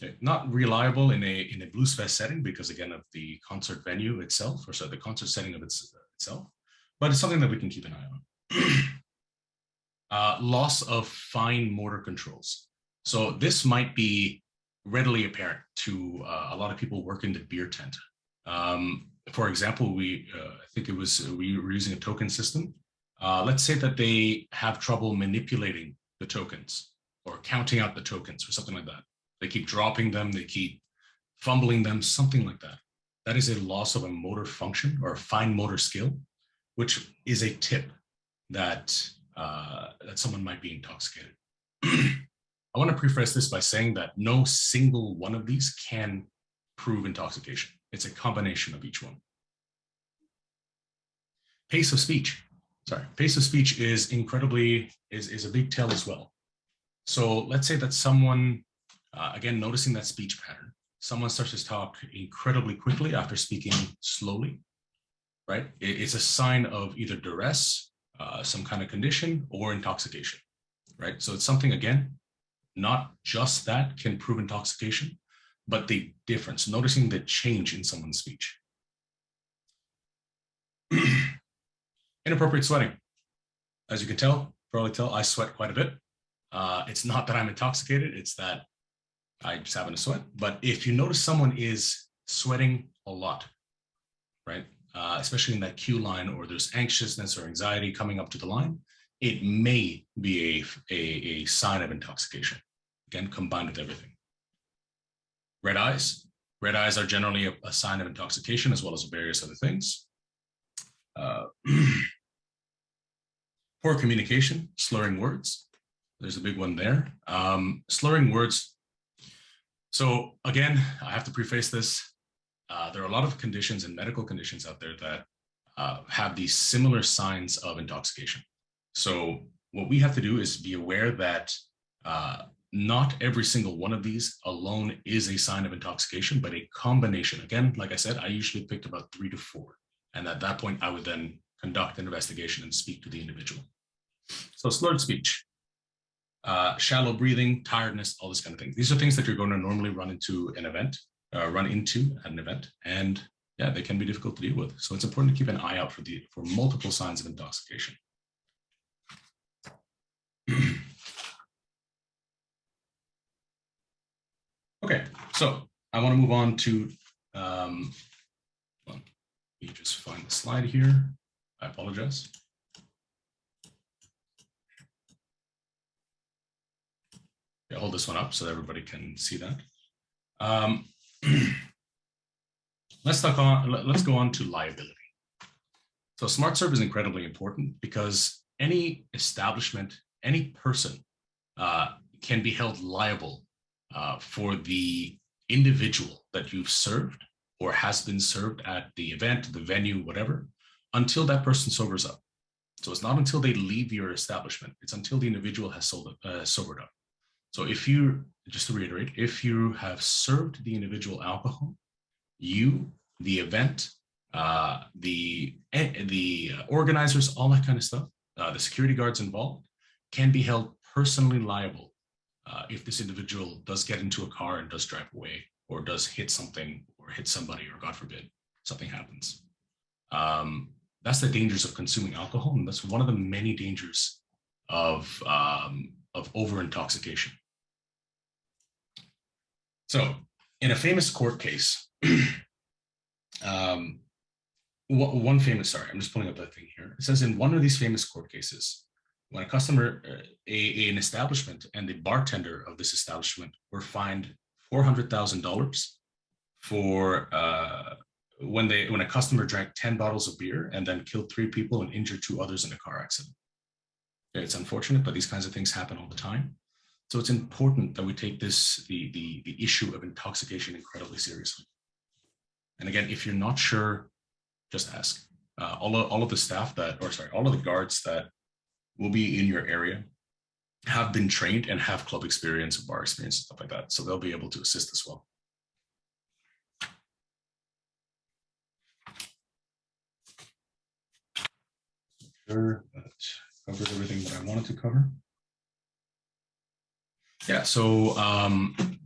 Okay. Not reliable in a Blues Fest setting because, again, of the concert venue itself, or sorry, the concert setting of itself, but it's something that we can keep an eye on. Loss of fine motor controls. So this might be readily apparent to a lot of people working in the beer tent. For example, I think we were using a token system. Let's say that they have trouble manipulating the tokens or counting out the tokens or something like that. They keep dropping them, they keep fumbling them, something like that. That is a loss of a motor function or a fine motor skill, which is a tip that someone might be intoxicated. I want to preface this by saying that no single one of these can prove intoxication. It's a combination of each one. Pace of speech. Sorry, pace of speech is is a big tell as well. So let's say that someone, again, noticing that speech pattern, someone starts to talk incredibly quickly after speaking slowly, right? It's a sign of either duress, some kind of condition, or intoxication, right? So it's something, again, not just that can prove intoxication, but the difference, noticing the change in someone's speech. Inappropriate sweating. As you can probably tell, I sweat quite a bit. It's not that I'm intoxicated, it's that I just happen to sweat. But if you notice someone is sweating a lot, right? Especially in that queue line, or there's anxiousness or anxiety coming up to the line, it may be a sign of intoxication. Again, combined with everything. Red eyes. Red eyes are generally a sign of intoxication, as well as various other things. Poor communication, slurring words. There's a big one there. Slurring words. So again, I have to preface this. There are a lot of conditions and medical conditions out there that have these similar signs of intoxication. So what we have to do is be aware that not every single one of these alone is a sign of intoxication, but a combination. Again, like I said, I usually picked about 3 to 4. And at that point, I would then conduct an investigation and speak to the individual. So slurred speech, shallow breathing, tiredness, all this kind of thing. These are things that you're going to normally run into at an event. And yeah, they can be difficult to deal with. So it's important to keep an eye out for multiple signs of intoxication. Okay, so I want to move on to, let me just find the slide here. I apologize. Yeah, hold this one up so everybody can see that. Let's go on to liability. So smart serve is incredibly important because any establishment, any person can be held liable for the individual that you've served or has been served at the event, the venue, whatever, until that person sobers up. So it's not until they leave your establishment, it's until the individual has sobered up. So if you, just to reiterate, if you have served the individual alcohol, you, the event, the organizers, all that kind of stuff, the security guards involved can be held personally liable if this individual does get into a car and does drive away, or does hit something, or hit somebody, or God forbid, something happens. That's the dangers of consuming alcohol, and that's one of the many dangers of over-intoxication. So, in a famous court case, One famous, sorry, I'm just pulling up that thing here. It says in one of these famous court cases, when a customer, an establishment and the bartender of this establishment were fined $400,000 for when a customer drank 10 bottles of beer and then killed 3 people and injured 2 others in a car accident. It's unfortunate, but these kinds of things happen all the time. So it's important that we take the issue of intoxication incredibly seriously. And again, if you're not sure, just ask. All of the staff all of the guards that will be in your area have been trained and have club experience, bar experience, stuff like that. So they'll be able to assist as well. Sure, that covered everything that I wanted to cover. Yeah, so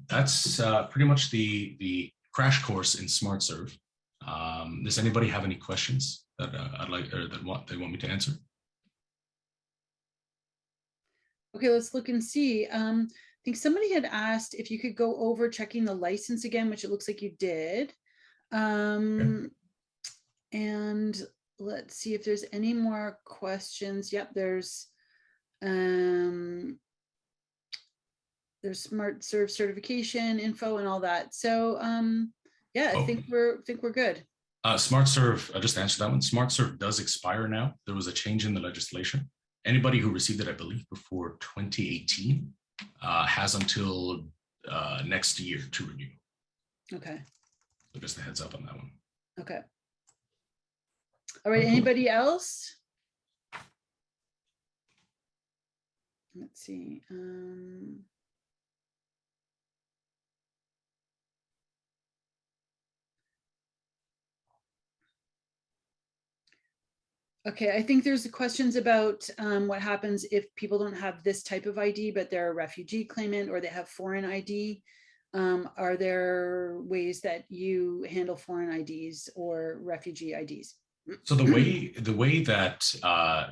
that's pretty much the crash course in Smart Serve. Does anybody have any questions that they want me to answer? Okay, let's look and see. I think somebody had asked if you could go over checking the license again, which it looks like you did. Okay. And let's see if there's any more questions. Yep, there's Smart Serve certification info and all that. So yeah, I think we're good. Smart Serve, I just answered that one. Smart Serve does expire now. There was a change in the legislation. Anybody who received it, I believe, before 2018 has until next year to renew. Okay. So just a heads up on that one. Okay. All right, anybody else? Let's see. Okay, I think there's questions about what happens if people don't have this type of ID, but they're a refugee claimant or they have foreign ID. Are there ways that you handle foreign IDs or refugee IDs? So the way that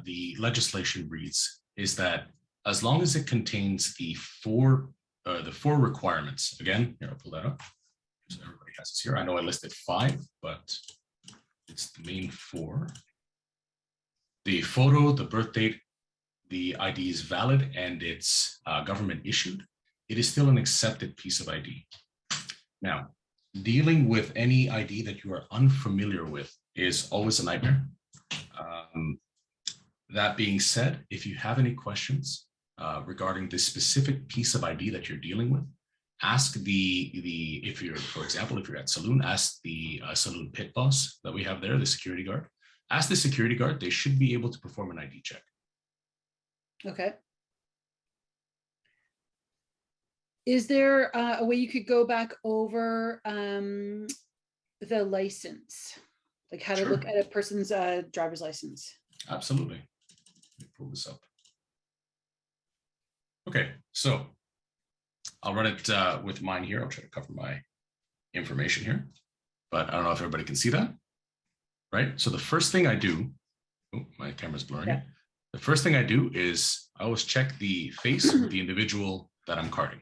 the legislation reads is that as long as it contains the four requirements, again, here, I'll pull that up. So everybody has this here. I know I listed 5, but it's the main 4. The photo, the birth date, the ID is valid and it's government issued. It is still an accepted piece of ID. Now, dealing with any ID that you are unfamiliar with is always a nightmare. That being said, if you have any questions regarding this specific piece of ID that you're dealing with, ask if you're, for example, if you're at saloon, ask the saloon pit boss that we have there, the security guard. Ask the security guard, they should be able to perform an ID check. Okay. Is there a way you could go back over the license? Like how to look at a person's driver's license? Absolutely. Let me pull this up. Okay, so I'll run it with mine here. I'll try to cover my information here, but I don't know if everybody can see that. Right. So the first thing I do, oh, my camera's blurring. Yeah. The first thing I do is I always check the face of the individual that I'm carding.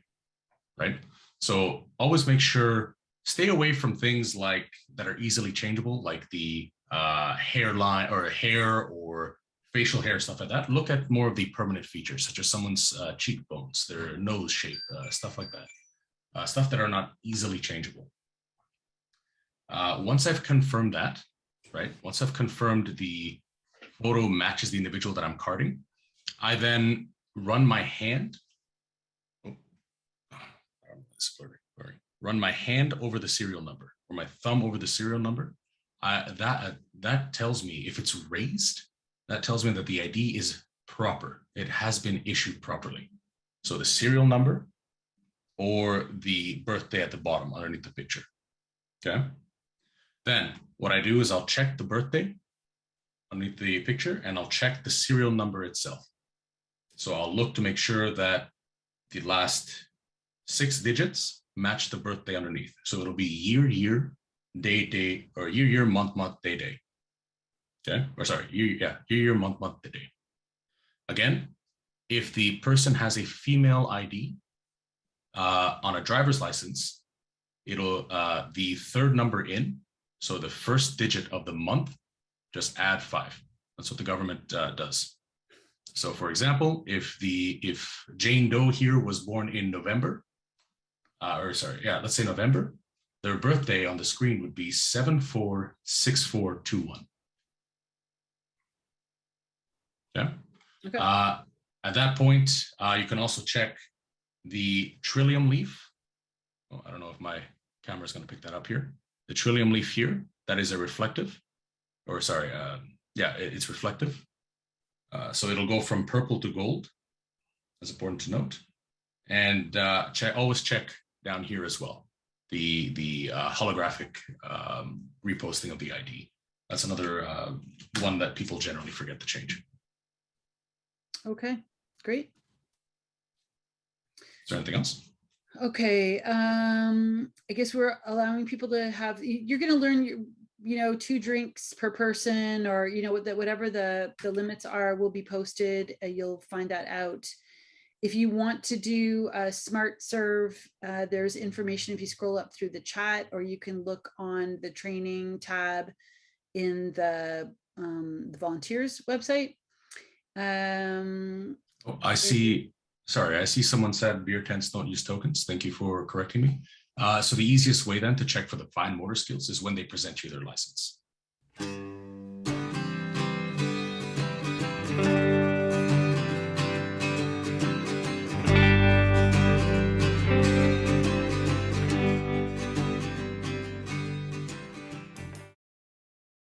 Right. So always make sure, stay away from things like that are easily changeable, like the hairline or hair or facial hair, stuff like that. Look at more of the permanent features, such as someone's cheekbones, their nose shape, stuff like that, stuff that are not easily changeable. Once I've confirmed that, right? Once I've confirmed the photo matches the individual that I'm carding, I then run my hand. Run my hand over the serial number or my thumb over the serial number. That tells me if it's raised, that tells me that the ID is proper. It has been issued properly. So the serial number or the birthday at the bottom underneath the picture. Okay. Then what I do is I'll check the birthday underneath the picture and I'll check the serial number itself. So I'll look to make sure that the last 6 digits match the birthday underneath. So it'll be year, day, or year, month, day. Okay, or sorry, year, month, day. Again, if the person has a female ID on a driver's license, it'll the 3rd number in. So the first digit of the month, just add 5. That's what the government does. So for example, if Jane Doe here was born in November, let's say November, their birthday on the screen would be 746421. Yeah. Okay. At that point, you can also check the trillium leaf. Oh, I don't know if my camera is going to pick that up here. The trillium leaf here, that is a reflective, it's reflective. So it'll go from purple to gold. That's important to note. And always check down here as well, the holographic reposting of the ID. That's another one that people generally forget to change. Okay, great. Is there anything else? Okay, I guess we're allowing people to have, you're going to learn, 2 drinks per person, or, whatever the limits are will be posted. You'll find that out. If you want to do a smart serve, there's information if you scroll up through the chat, or you can look on the training tab in the volunteers website. I see someone said beer tents don't use tokens. Thank you for correcting me. So the easiest way then to check for the fine motor skills is when they present you their license.